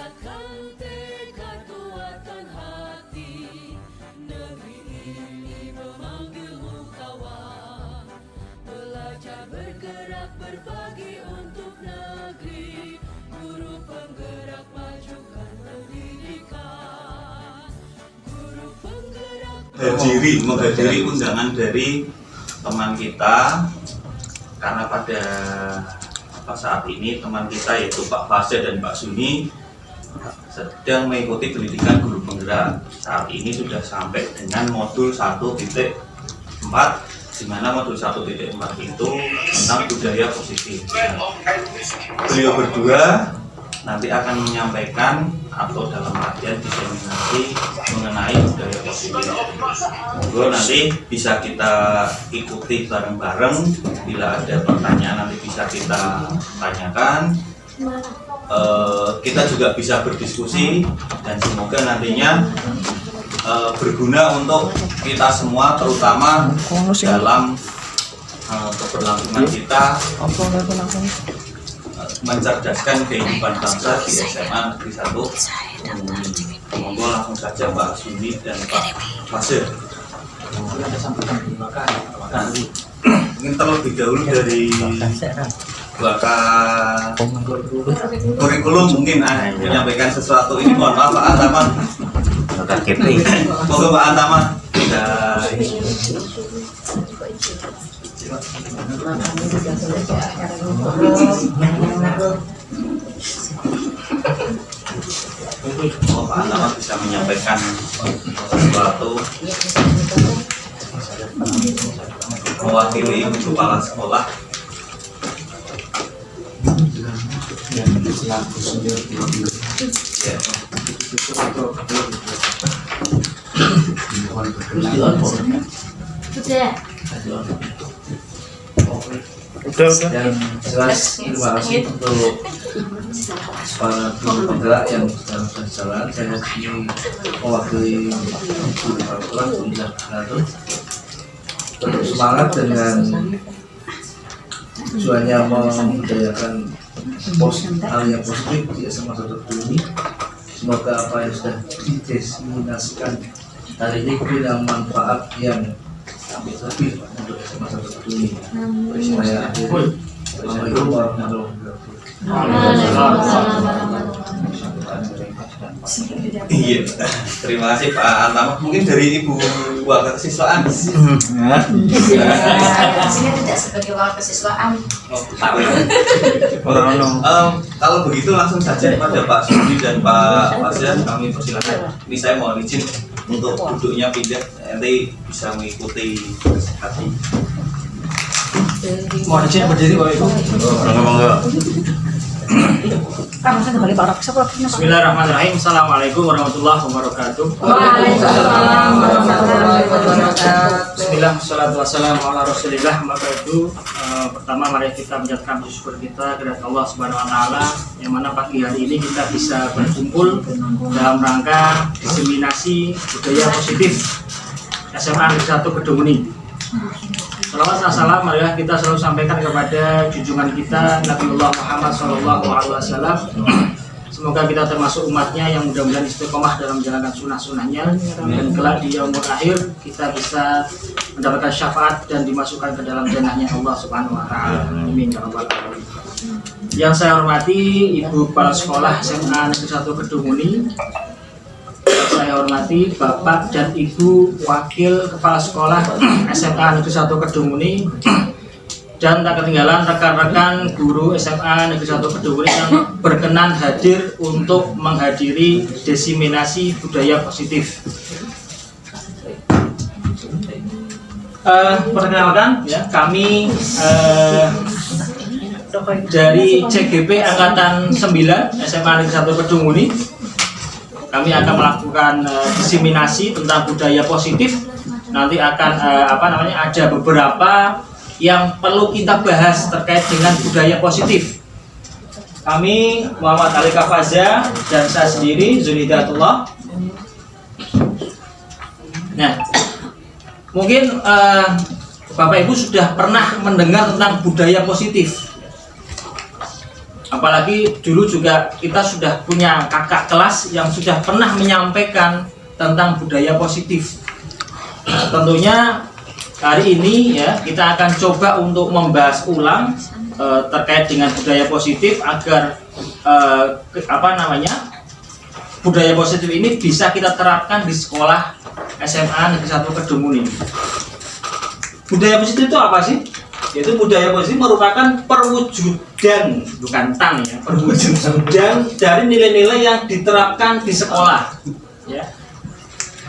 Kuatkan tekad, kuatkan hati, negeri ini memanggilmu kawan. Belajar bergerak berbagi untuk negeri, guru penggerak majukan pendidikan. Guru penggerak menghadiri undangan dari teman kita, karena pada saat ini teman kita yaitu Pak Fasya dan Pak Suni sedang mengikuti pendidikan guru penggerak. Saat ini sudah sampai dengan modul 1.4, di mana modul 1.4 itu tentang budaya positif. Beliau berdua nanti akan menyampaikan atau dalam latihan diseminasi mengenai budaya positif. Monggo nanti bisa kita ikuti bareng-bareng. Bila ada pertanyaan nanti bisa kita tanyakan. Kita juga bisa berdiskusi dan semoga nantinya berguna untuk kita semua, terutama dalam keberlangsungan kita mencerdaskan kehidupan bangsa di SMA Negeri 1. Monggo langsung saja Pak Suni dan Pak Fasya. Mungkin terlebih dahulu dari bakal kurikulum mungkin menyampaikan sesuatu ini. Mohon maaf Pak Antama. Monggo Pak Antama. Pak Antama bisa menyampaikan sesuatu mewakili kepala sekolah. Ya. Udah. Yang jelas terima kasih untuk para guru penggerak yang sedang berjalan. Saya sini mewakili guru peraturan untuk semangat dengan tujuannya membudayakan hal yang positif di SMA 1 ini. Semoga apa yang sudah didiseminasikan hari ini punya manfaat yang lebih untuk SMA 1 ini. Saya akhiri. Assalamualaikum warahmatullahi wabarakatuh. Iya, terima kasih Pak Antama. Mungkin dari Ibu Wakil Kesiswaan. Saya tidak sebagai wakil kesiswaan. Kalau begitu langsung saja kepada Pak Suni dan Pak Fasya kami persilakan. Ini saya mohon izin untuk duduknya pindah, nanti bisa mengikuti presentasi. Mohon izin berdiri Bapak Ibu. Bismillahirrahmanirrahim. Assalamualaikum warahmatullahi wabarakatuh. Waalaikumsalam warahmatullahi wabarakatuh. Bismillah, wassalatu wassalamu ala rasulillah. Pertama mari kita menjatuhkan syukur kita kepada Allah Subhanahu wa taala yang mana pagi hari ini kita bisa berkumpul dalam rangka diseminasi budaya positif SMA Negeri 1 Kedunguni. Salawat dan salam marilah kita selalu sampaikan kepada junjungan kita Nabiullah Muhammad SAW. Semoga kita termasuk umatnya yang mudah-mudahan istiqomah dalam menjalankan sunnah-sunnahnya, dan kelak di yaumul akhir kita bisa mendapatkan syafaat dan dimasukkan ke dalam jannahnya Allah Subhanahu wa taala. Amin ya rabbal alamin. Yang saya hormati Ibu Kepala Sekolah SMA Negeri 1 Kedunguni. Saya hormati Bapak dan Ibu Wakil Kepala Sekolah SMA Negeri 1 Kedunguni, dan tak ketinggalan rekan-rekan guru SMA Negeri 1 Kedunguni yang berkenan hadir untuk menghadiri diseminasi budaya positif. Perkenalkan ya, kami dari CGP Angkatan 9 SMA Negeri 1 Kedunguni. Kami akan melakukan diseminasi tentang budaya positif. Nanti akan ada beberapa yang perlu kita bahas terkait dengan budaya positif. Kami Muhammad Ali Kafaza dan saya sendiri Zunidatullah. Nah, mungkin Bapak Ibu sudah pernah mendengar tentang budaya positif. Apalagi dulu juga kita sudah punya kakak kelas yang sudah pernah menyampaikan tentang budaya positif. Tentunya hari ini ya kita akan coba untuk membahas ulang terkait dengan budaya positif agar budaya positif ini bisa kita terapkan di sekolah SMA Negeri 1 Kedung. Budaya positif itu apa sih? Yaitu budaya positif merupakan perwujudan, bukan perwujudan dari nilai-nilai yang diterapkan di sekolah. Ya.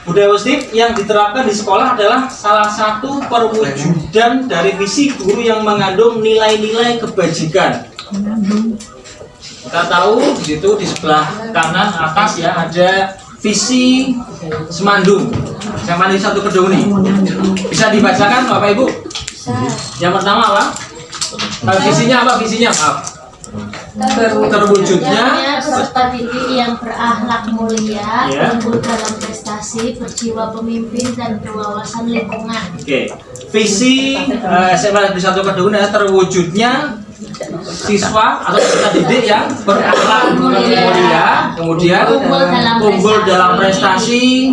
Budaya positif yang diterapkan di sekolah adalah salah satu perwujudan dari visi guru yang mengandung nilai-nilai kebajikan. Kita tahu di situ di sebelah kanan atas ya ada visi Semandung SMA Negeri 1 Kedung. Bisa dibacakan Bapak Ibu? Yang pertama apa? Visinya apa? Visinya terwujudnya peserta didik yang berakhlak mulia, Ya. unggul dalam prestasi, berjiwa pemimpin dan berwawasan lingkungan. Oke. Visi SMA Negeri 1 Kedung terwujudnya siswa atau peserta didik yang berakhlak mulia, kemudian unggul dalam prestasi,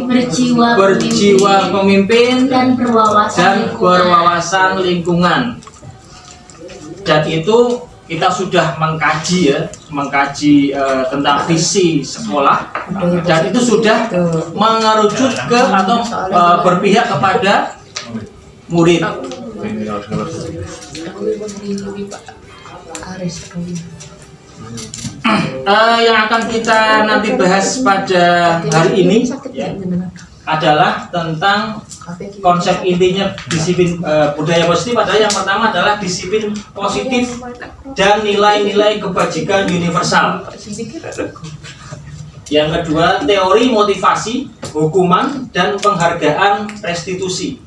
berjiwa pemimpin dan berwawasan lingkungan. Dan itu kita sudah mengkaji tentang visi sekolah, dan itu sudah mengerucut ke atau berpihak kepada murid. Yang akan kita nanti bahas pada hari ini ya, adalah tentang konsep intinya disiplin budaya positif. Adalah yang pertama adalah disiplin positif dan nilai-nilai kebajikan universal. Yang kedua, teori motivasi, hukuman, dan penghargaan restitusi.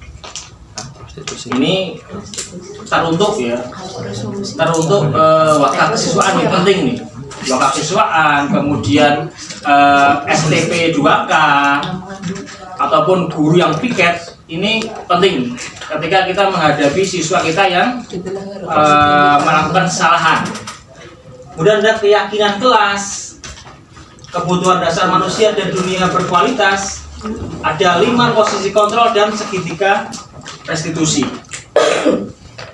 Ini teruntuk wakaf kesiswaan yang penting nih. Wakaf kesiswaan, kemudian STP 2K ataupun guru yang piket, ini penting ketika kita menghadapi siswa kita yang melakukan kesalahan. Kemudian ada keyakinan kelas, kebutuhan dasar manusia dan dunia berkualitas, ada 5 posisi kontrol dan segitiga restitusi.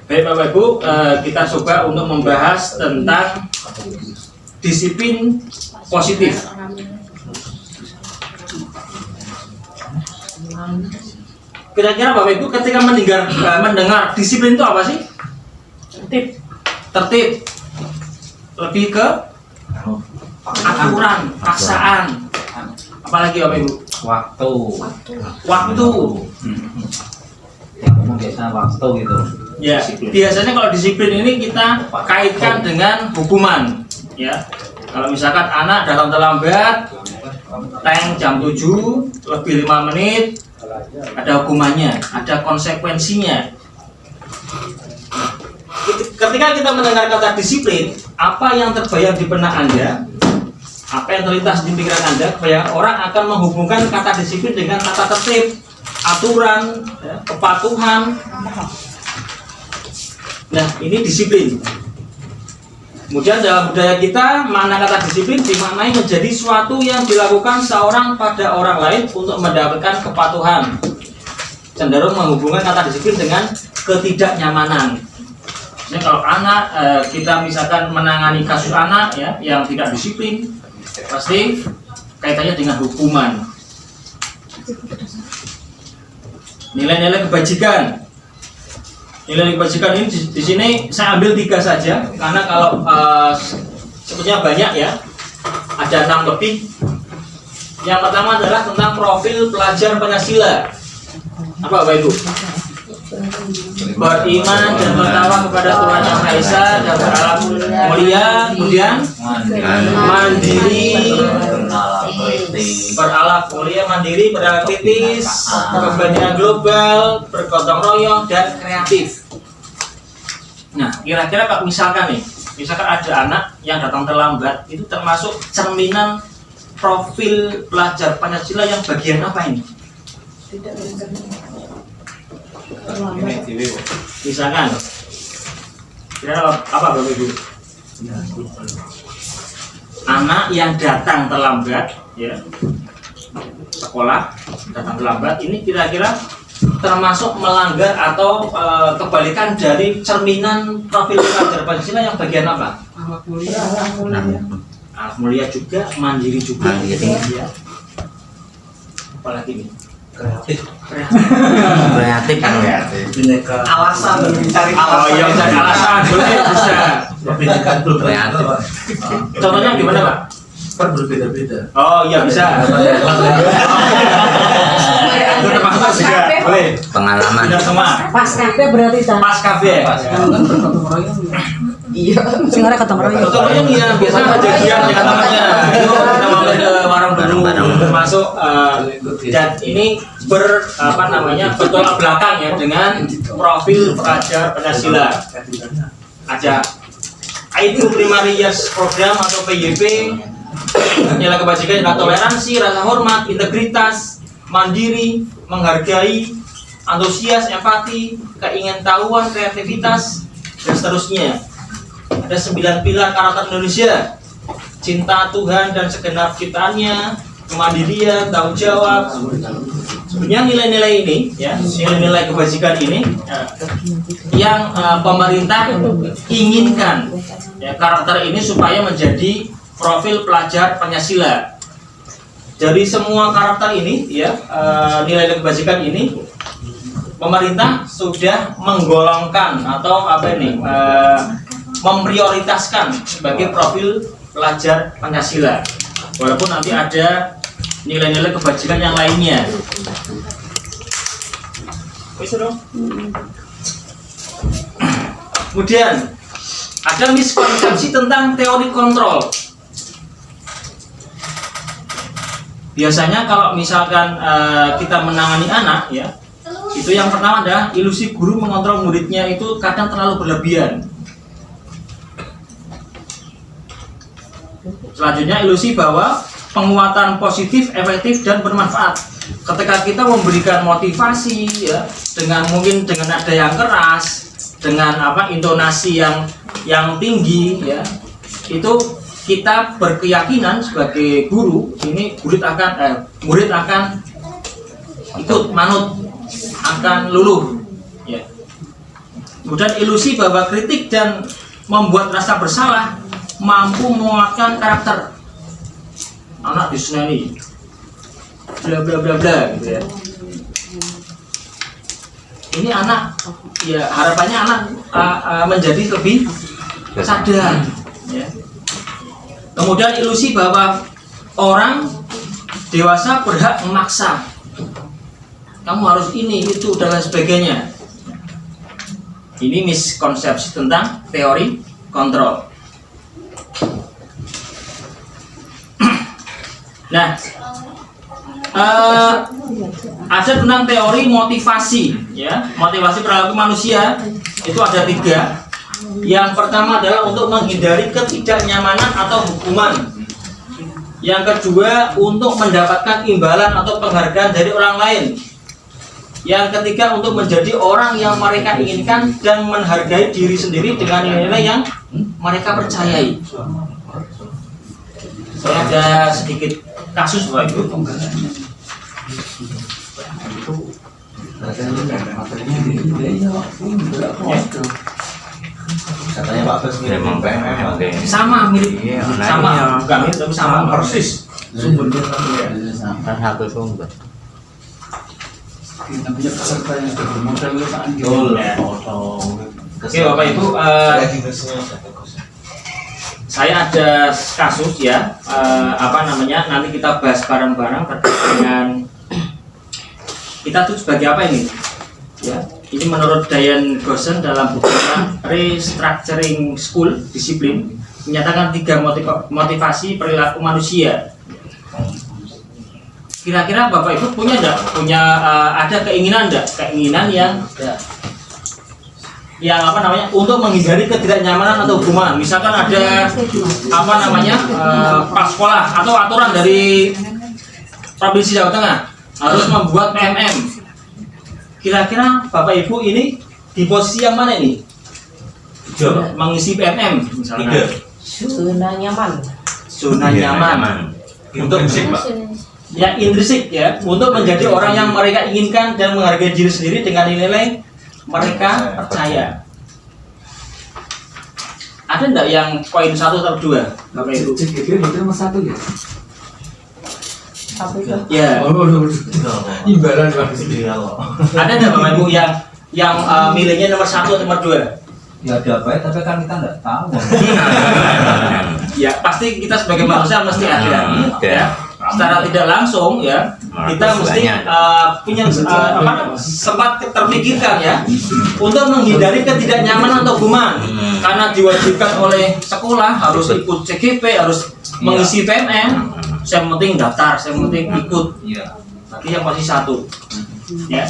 Baik Bapak Ibu, kita coba untuk membahas tentang disiplin positif. Kira-kira Bapak Ibu ketika mendengar disiplin itu apa sih? Tertib. Lebih ke aturan, paksaan. Apalagi Bapak Ibu? Waktu. Biasa waktu gitu. Ya, biasanya kalau disiplin ini kita kaitkan dengan hukuman. Ya, kalau misalkan anak datang terlambat, jam 7 lebih 5 menit, ada hukumannya, ada konsekuensinya. Ketika kita mendengar kata disiplin, apa yang terbayang di benak Anda? Apa yang terlintas di pikiran Anda? Kebanyakan orang akan menghubungkan kata disiplin dengan kata tertib, aturan, ya, kepatuhan. Nah, ini disiplin. Kemudian dalam budaya kita, makna kata disiplin dimaknai menjadi suatu yang dilakukan seorang pada orang lain untuk mendapatkan kepatuhan. Cenderung menghubungkan kata disiplin dengan ketidaknyamanan. Jadi kalau anak, kita misalkan menangani kasus anak ya yang tidak disiplin, pasti kaitannya dengan hukuman. Nilai-nilai kebajikan. Nilai kebajikan ini di sini saya ambil 3 saja karena kalau sebetulnya banyak ya, ada 6 lebih. Yang pertama adalah tentang profil pelajar Pancasila. Apa Bapak Ibu? Beriman dan bertakwa kepada Tuhan Yang Maha Esa dan berakhlak mulia, kemudian mandiri, berakhlak mulia, mandiri, berakhlak kritis, kepentingan global, bergotong royong dan kreatif. Nah, kira-kira kalau misalkan ada anak yang datang terlambat, itu termasuk cerminan profil pelajar Pancasila yang bagian apa ini? Misalkan, kira apa Bapak Ibu? Anak yang datang terlambat, ya, sekolah datang terlambat, ini kira-kira termasuk melanggar atau kebalikan dari cerminan profil pelajar Pancasila yang bagian apa? Anak mulia juga, mandiri juga. Ya. Apalagi nih? Kreatif. Kreatif. Bineka. Alasan mencari Oh iya, bisa alasan, boleh bisa. Bineka tunggal Kreatif. Ika. Contohnya gimana, Pak? Kan berbeda-beda. Oh iya bisa. Itu termasuk juga, boleh. Pengalaman. Tidak semua. Pas kafe berarti ta. Pas kafe. Iya. Sing ora ketemu royong. Gotong royong ya biasa kejadian dengan temannya. Itu kita mampir ke warung dulu termasuk dan ini bertolak belakang ya dengan profil pelajar Pancasila. Ada ID Primary Years Program atau PYP, nilai kebajikan adalah toleransi, rasa hormat, integritas, mandiri, menghargai, antusias, empati, keingintahuan, kreativitas, dan seterusnya. Ada 9 pilar karakter Indonesia: cinta Tuhan dan segenap ciptaannya, kemandirian, tanggung jawab. Sebenarnya nilai-nilai ini, ya, nilai-nilai kebajikan ini yang pemerintah inginkan, ya, karakter ini supaya menjadi profil pelajar Pancasila. Dari semua karakter ini, ya, nilai kebajikan ini, pemerintah sudah menggolongkan atau apa ini, memprioritaskan sebagai profil pelajar Pancasila. Walaupun nanti ada nilai-nilai kebajikan yang lainnya. Bisa dong. Kemudian ada miskonsepsi tentang teori kontrol. Biasanya kalau misalkan kita menangani anak, ya, itu yang pertama adalah ilusi guru mengontrol muridnya itu kadang terlalu berlebihan. Selanjutnya ilusi bahwa penguatan positif, efektif, dan bermanfaat. Ketika kita memberikan motivasi, ya, mungkin dengan nada yang keras, dengan intonasi yang tinggi, ya, itu kita berkeyakinan sebagai guru ini murid akan ikut manut, akan luluh, ya. Kemudian ilusi bahwa kritik dan membuat rasa bersalah mampu menguatkan karakter. Anak diseneni bla bla bla bla gitu ya. Ini anak, ya, harapannya anak menjadi lebih sadar, ya. Kemudian ilusi bahwa orang dewasa berhak memaksa, kamu harus ini itu dan lain sebagainya. Ini miskonsepsi tentang teori kontrol. Nah, ada tentang teori motivasi, ya, motivasi perilaku manusia itu ada 3. Yang pertama adalah untuk menghindari ketidaknyamanan atau hukuman. Yang kedua untuk mendapatkan imbalan atau penghargaan dari orang lain. Yang ketiga untuk menjadi orang yang mereka inginkan dan menghargai diri sendiri dengan nilai-nilai yang mereka percayai. Saya ada sedikit kasus Bapak Ibu. Katanya Pak Bas Memang PMM. Sama mirip, sama, bukan mirip tapi sama persis. sumbernya Kan satu sumber. namanya peserta yang sudah bermodal Betul. Ya. Potong. Oke Bapak Ibu, saya ada kasus, ya, nanti kita bahas bareng-bareng terkait dengan kita tuh sebagai apa ini, ya. Ini menurut Diane Gossen dalam bukunya Restructuring School Discipline menyatakan 3 motivasi perilaku manusia. Kira-kira Bapak Ibu punya ada keinginan yang untuk menghindari ketidaknyamanan atau hukuman. Misalkan ada pas sekolah atau aturan dari Provinsi Jawa Tengah harus membuat PMM. Kira-kira Bapak Ibu ini di posisi yang mana ini? Mengisi PMM misalnya. Zona nyaman. Zona Iya, nyaman. Untuk Intrinsik, Pak. yang intrinsik ya, untuk menjadi orang yang mereka inginkan dan menghargai diri sendiri dengan nilai mereka percaya. Ada enggak yang poin 1 atau 2? Bapak Ibu? CGP berarti nomor 1 ya? Apa itu? Ya. Imbalan Bang. Ada enggak Bapak Ibu yang milihnya nomor 1 atau nomor 2? Ya ada baik, tapi kan kita nggak tahu. Ya, pasti kita sebagai manusia mesti ada. Ada. Ya. Secara tidak langsung ya, kita mesti punya sempat terpikirkan ya untuk menghindari ketidaknyamanan atau guman. Karena diwajibkan oleh sekolah harus ikut CGP, harus mengisi PMN. Saya penting daftar, saya penting ikut. Iya. Berarti yang posisi 1. Ya.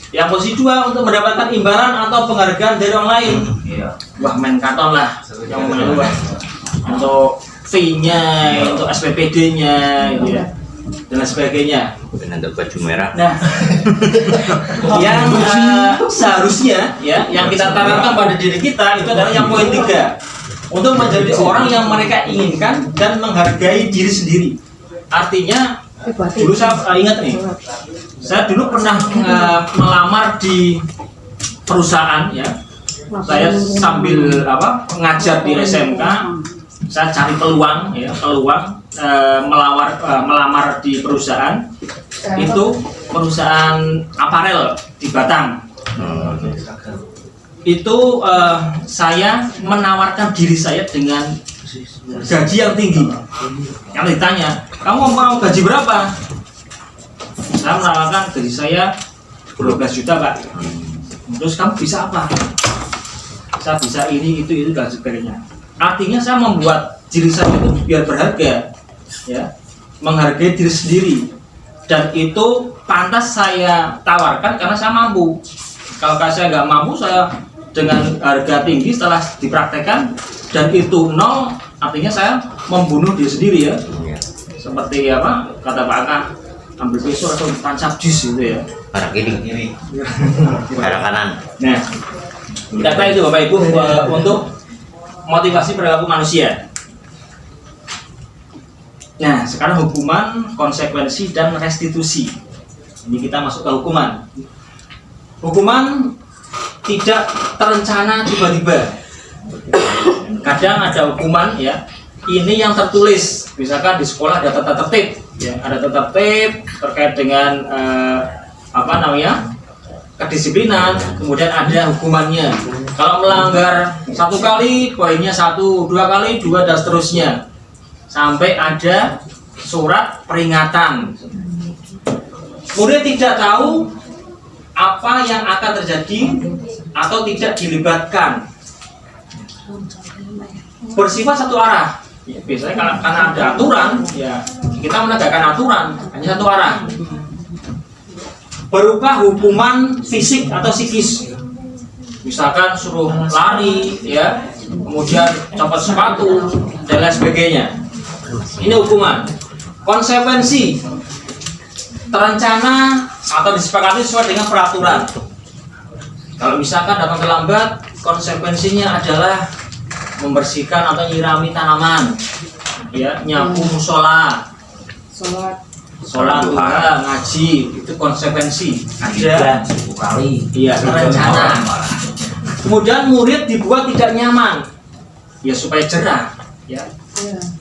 Yang posisi 2 untuk mendapatkan imbalan atau penghargaan dari orang lain. Iya. Wah, main karton lah yang menurut untuk fee-nya, untuk SPPD-nya gitu ya. Dan lain sebagainya. Bukan untuk baju merah. Nah, yang seharusnya ya, yang kita tanamkan pada diri kita itu adalah yang poin 3. Untuk menjadi orang yang mereka inginkan dan menghargai diri sendiri. Artinya dulu saya ingat nih, saya dulu pernah melamar di perusahaan ya. Saya sambil ngajar di SMK, saya cari peluang ya, melamar di perusahaan. Itu perusahaan aparel di Batang. Itu saya menawarkan diri saya dengan gaji yang tinggi. Yang ditanya, kamu mau gaji berapa? Saya menawarkan gaji saya 12 juta Pak. Terus kamu bisa apa? Saya bisa ini, itu dan sebagainya. Artinya saya membuat diri saya itu biar berharga, ya, menghargai diri sendiri. Dan itu pantas saya tawarkan karena saya mampu. Kalau saya nggak mampu, saya dengan harga tinggi setelah dipraktekkan dan itu 0, artinya saya membunuh diri sendiri ya. Seperti apa kata Pak Aka, ambil pisau atau tancap jus gitu ya. Arah kiri, arah kanan. Nah, data itu Bapak Ibu untuk motivasi perilaku manusia. Nah, sekarang hukuman, konsekuensi, dan restitusi. Ini kita masuk ke hukuman. Hukuman tidak terencana tiba-tiba. Kadang ada hukuman ya, ini yang tertulis. Misalkan di sekolah ada tata tertib, ya, ada tata tertib terkait dengan kedisiplinan, kemudian ada hukumannya. Kalau melanggar 1 kali, poinnya 1, 2 kali, 2 dan seterusnya. Sampai ada surat peringatan. Murid tidak tahu apa yang akan terjadi atau tidak dilibatkan. Bersifat satu arah. Ya, biasanya karena ada aturan, ya kita menegakkan aturan hanya satu arah. Berupa hukuman fisik atau psikis. Misalkan suruh lari, ya, kemudian copot sepatu dan lain sebagainya. Ini hukuman. Konsekuensi terencana atau disepakati sesuai dengan peraturan. Kalau misalkan datang terlambat, konsekuensinya adalah membersihkan atau nyirami tanaman, ya, nyapu musola, sholat duha, ngaji, itu konsekuensi. Ada 10 kali. Iya, terencana. Kemudian murid dibuat tidak nyaman, ya supaya jerah, ya.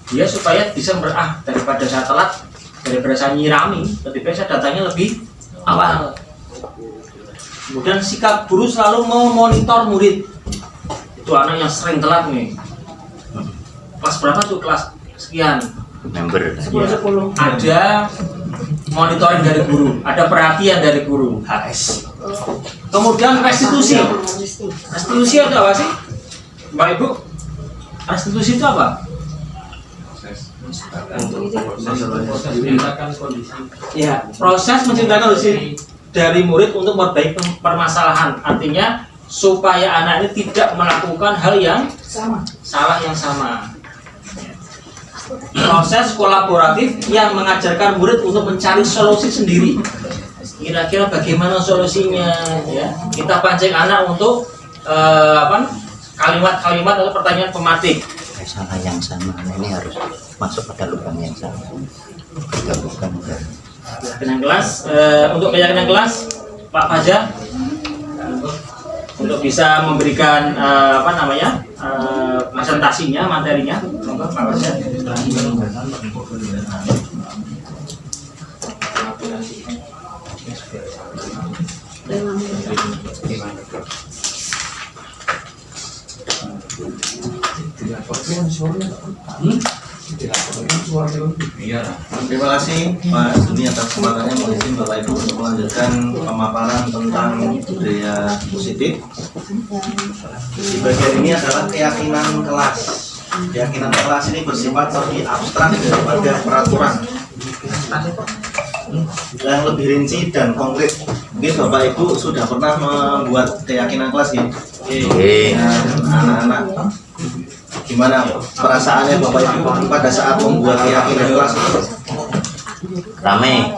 Dia supaya bisa daripada saya telat, daripada saya nyirami, lebih baik saya datangnya lebih awal. Kemudian sikap guru selalu memonitor murid. Itu anak yang sering telat nih. Kelas berapa tuh? Kelas sekian. Member. 10. Ada monitoring dari guru, ada perhatian dari guru, HS. Kemudian restitusi. Restitusi itu apa sih, Mbak Ibu? Restitusi itu apa? Ya, proses menceritakan kondisi dari murid untuk memperbaiki permasalahan. Artinya supaya anak ini tidak melakukan hal yang salah yang sama. Proses kolaboratif yang mengajarkan murid untuk mencari solusi sendiri. Kira-kira bagaimana solusinya? Ya, kita pancing anak untuk kalimat-kalimat atau pertanyaan pematik. sana yang sama ini harus masuk pada lubang yang sama. Bukan Keyakinan kelas, untuk keyakinan kelas Pak Fajar untuk bisa memberikan presentasinya, materinya, monggo Pak Fajar. Terima kasih Pak Suni atas kesempatannya. Mohon izin Bapak Ibu untuk melanjutkan pemaparan tentang budaya positif. Di bagian ini adalah keyakinan kelas. Keyakinan kelas ini bersifat lebih abstrak daripada peraturan, yang lebih rinci dan konkret. Mungkin Bapak Ibu sudah pernah membuat keyakinan kelas ya? Anak-anak, gimana perasaannya Bapak Ibu pada saat membuat keyakinan kelas? Rame.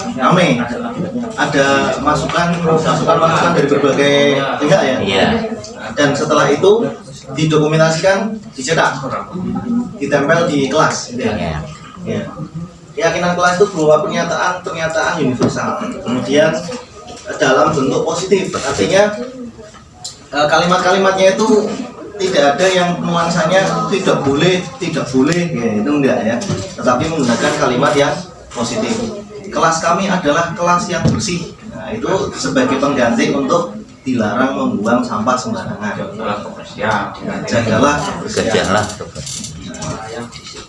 Ada masukan dari berbagai pihak ya? Iya. Dan setelah itu didokumentasikan, dicetak, ditempel di kelas. Iya. Ya. Keyakinan kelas itu berupa pernyataan universal, kemudian dalam bentuk positif, artinya kalimat-kalimatnya itu tidak ada yang nuansanya tidak boleh, ya, itu enggak ya, tetapi menggunakan kalimat yang positif. Kelas kami adalah kelas yang bersih. Nah, itu sebagai pengganti untuk dilarang membuang sampah sembarangan. Jagalah kebersihan.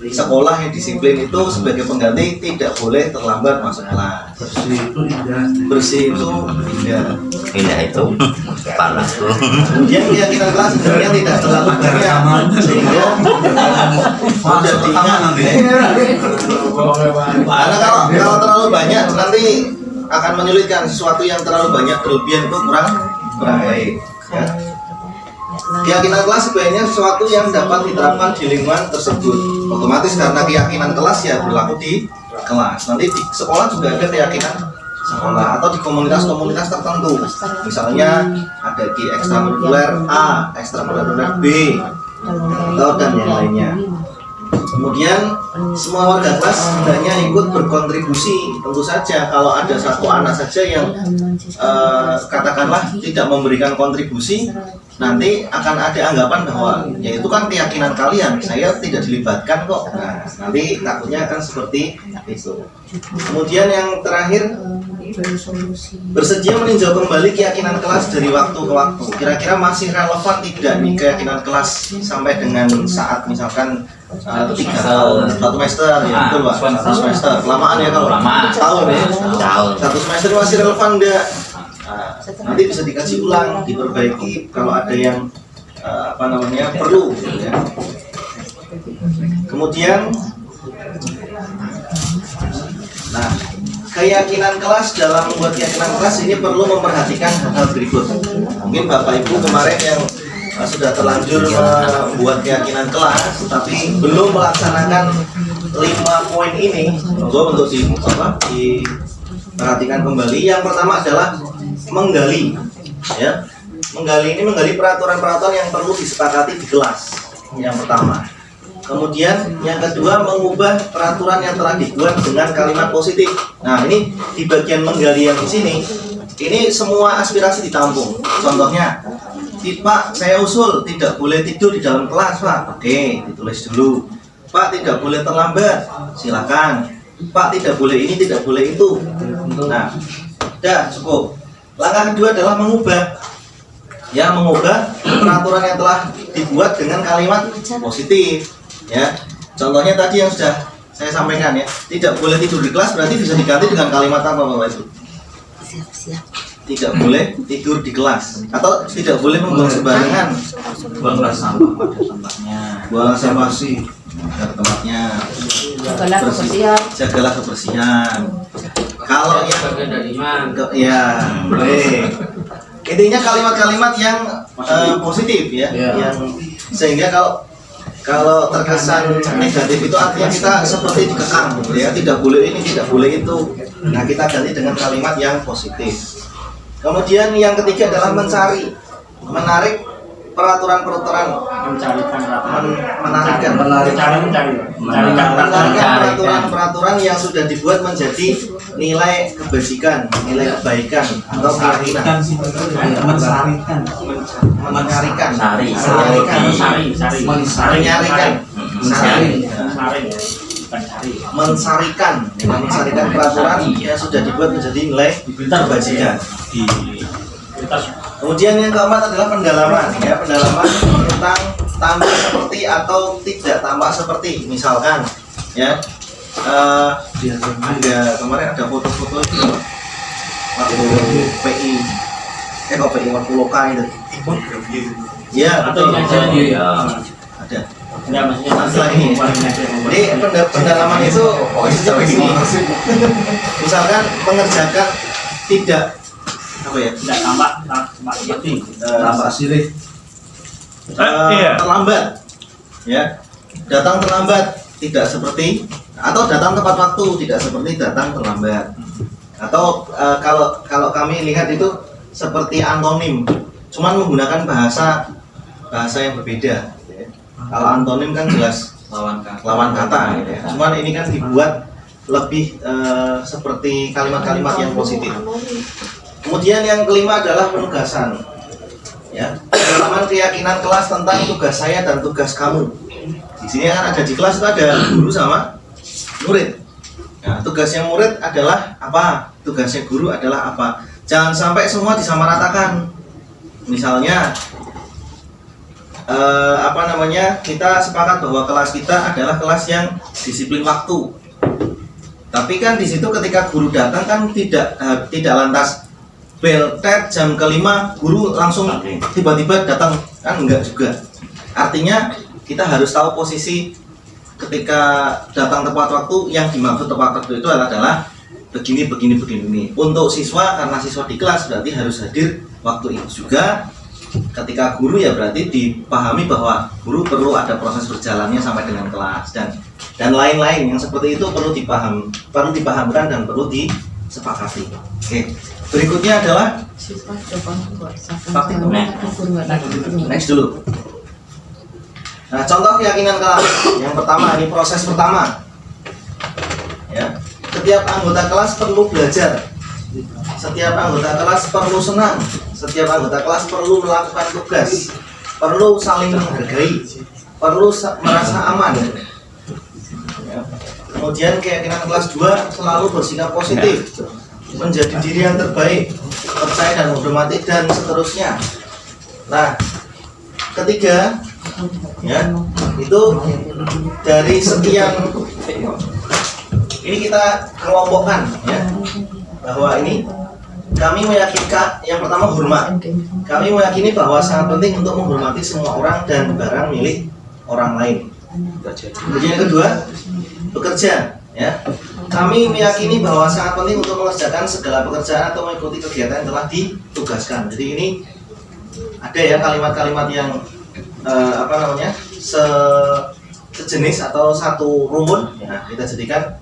Sekolah yang disiplin itu sebagai pengganti tidak boleh terlambat masuk kelas. Bersih itu indah. Indah itu panas tuh. Kemudian keyakinan kelas sebenarnya tidak terlalu banyak sehingga mudah diingat. Karena kalau terlalu banyak nanti akan menyulitkan. Sesuatu yang terlalu banyak berlebihan itu kurang baik. Ya. Keyakinan kelas sebenarnya sesuatu yang dapat diterapkan di lingkungan tersebut. Otomatis karena keyakinan kelas ya berlaku di kelas. Nanti di sekolah juga ada keyakinan sekolah atau di komunitas-komunitas tertentu. Misalnya ada di ekstrakurikuler A, ekstrakurikuler B, atau dan yang lainnya. Kemudian semua warga kelas hendaknya ikut berkontribusi. Tentu saja kalau ada satu anak saja yang katakanlah tidak memberikan kontribusi, nanti akan ada anggapan bahwa ya itu kan keyakinan kalian, saya tidak dilibatkan kok. Nah, nanti takutnya akan seperti itu. Kemudian yang terakhir, bersedia meninjau kembali keyakinan kelas dari waktu ke waktu. Kira-kira masih relevan tidak nih keyakinan kelas sampai dengan saat misalkan 3 tahun, 1 semester ya, betul Pak? 1 semester, kelamaan ya kalau tahun ya. 1 semester masih relevan enggak? Nanti bisa dikaji ulang, diperbaiki kalau ada yang perlu ya. Kemudian keyakinan kelas, dalam membuat keyakinan kelas ini perlu memperhatikan hal berikut. Mungkin Bapak Ibu kemarin yang sudah terlanjur membuat keyakinan kelas tapi belum melaksanakan 5 poin ini, monggo untuk diperhatikan kembali. Yang pertama adalah menggali, ya. Menggali peraturan-peraturan yang perlu disepakati di kelas. Yang pertama. Kemudian yang kedua, mengubah peraturan yang telah dibuat dengan kalimat positif. Nah, ini di bagian menggali yang di sini, ini semua aspirasi ditampung. Contohnya, Pak, saya usul tidak boleh tidur di dalam kelas, Pak. Oke, ditulis dulu. Pak, tidak boleh terlambat. Silakan. Pak, tidak boleh ini, tidak boleh itu. Nah, sudah cukup. Langkah kedua adalah mengubah. Ya, mengubah peraturan yang telah dibuat dengan kalimat positif. Ya, contohnya tadi yang sudah saya sampaikan ya, tidak boleh tidur di kelas berarti bisa diganti dengan kalimat apa Bapak Ibu? Tidak boleh tidur di kelas atau tidak boleh membuang sembarangan. Buanglah sampah pada tempatnya. Buang sampah sih pada tempatnya. Jagalah kebersihan. Kalau yang boleh. Intinya kalimat-kalimat yang positif ya, yang sehingga kalau terkesan negatif itu artinya kita seperti dikekang gitu ya, tidak boleh ini, tidak boleh itu. Nah, kita ganti dengan kalimat yang positif. Kemudian yang ketiga adalah menarik peraturan-peraturan menarikan peraturan-peraturan yang sudah dibuat menjadi nilai kebajikan, nilai kebaikan atau keyakinan. Mencarikan, mensarikan peraturan yang sudah dibuat menjadi nilai kebajikan. Kemudian yang keempat adalah pendalaman, ya, pendalaman tentang tampak seperti atau tidak tampak seperti. Misalkan, ya, ada kemarin ada foto-foto itu waktu PI, kok PI waktu lokal itu. Ya, betul. Ada. Enggak, maksudnya Masalah ini. Jadi pendalaman itu maksudnya begini. Misalkan mengerjakan tidak apa ya? tidak tampak seperti Tampak sirih. Terlambat, ya, datang terlambat tidak seperti, atau datang tepat waktu tidak seperti datang terlambat, atau kalau kami lihat itu seperti antonim, cuman menggunakan bahasa yang berbeda, ya. Kalau antonim kan jelas lawan kata, gitu ya. Cuman ini kan dibuat lebih seperti kalimat-kalimat yang positif. Kemudian yang kelima adalah penugasan, ya, pendalaman keyakinan kelas tentang tugas saya dan tugas kamu. Di sini kan ada di kelas itu ada guru sama murid. Nah, tugasnya murid adalah apa? Tugasnya guru adalah apa? Jangan sampai semua disamaratakan. Misalnya, kita sepakat bahwa kelas kita adalah kelas yang disiplin waktu. Tapi kan di situ ketika guru datang kan tidak lantas bel tet jam kelima guru langsung tiba-tiba datang, kan enggak juga. Artinya kita harus tahu posisi ketika datang tepat waktu. Yang dimaksud tepat waktu itu adalah begini. Untuk siswa, karena siswa di kelas berarti harus hadir waktu itu juga. Ketika guru ya berarti dipahami bahwa guru perlu ada proses berjalannya sampai dengan kelas dan lain-lain yang seperti itu perlu dipahamkan dan perlu disepakati. Oke. Berikutnya adalah next dulu. Nah, contoh keyakinan kelas. Yang pertama, ini proses pertama. Ya. Setiap anggota kelas perlu belajar. Setiap anggota kelas perlu senang. Setiap anggota kelas perlu melakukan tugas. Perlu saling menghargai. Perlu merasa aman. Ya. Kemudian keyakinan kelas 2 selalu bersikap positif. Menjadi diri yang terbaik, percaya dan menghormati dan seterusnya. Nah, ketiga, ya, itu dari sekian ini kita kelompokkan, ya, bahwa ini kami meyakini yang pertama hormat. Kami meyakini bahwa sangat penting untuk menghormati semua orang dan barang milik orang lain. Kemudian yang kedua, bekerja. Ya, kami meyakini bahwa sangat penting untuk mengerjakan segala pekerjaan atau mengikuti kegiatan yang telah ditugaskan. Jadi ini ada ya kalimat-kalimat yang sejenis atau satu rumun. Nah, kita jadikan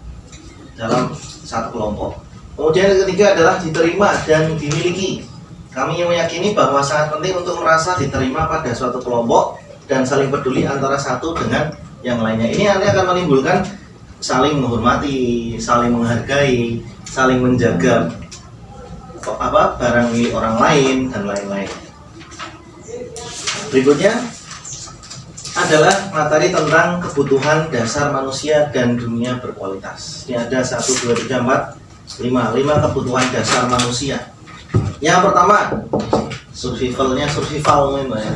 dalam satu kelompok. Kemudian yang ketiga adalah diterima dan dimiliki. Kami meyakini bahwa sangat penting untuk merasa diterima pada suatu kelompok dan saling peduli antara satu dengan yang lainnya. Ini nanti akan menimbulkan saling menghormati, saling menghargai, saling menjaga barang milik orang lain dan lain-lain. Berikutnya adalah materi tentang kebutuhan dasar manusia dan dunia berkualitas. Ini ada 1, 2, 3, 4, 5 kebutuhan dasar manusia. Yang pertama, survival mungkin ya.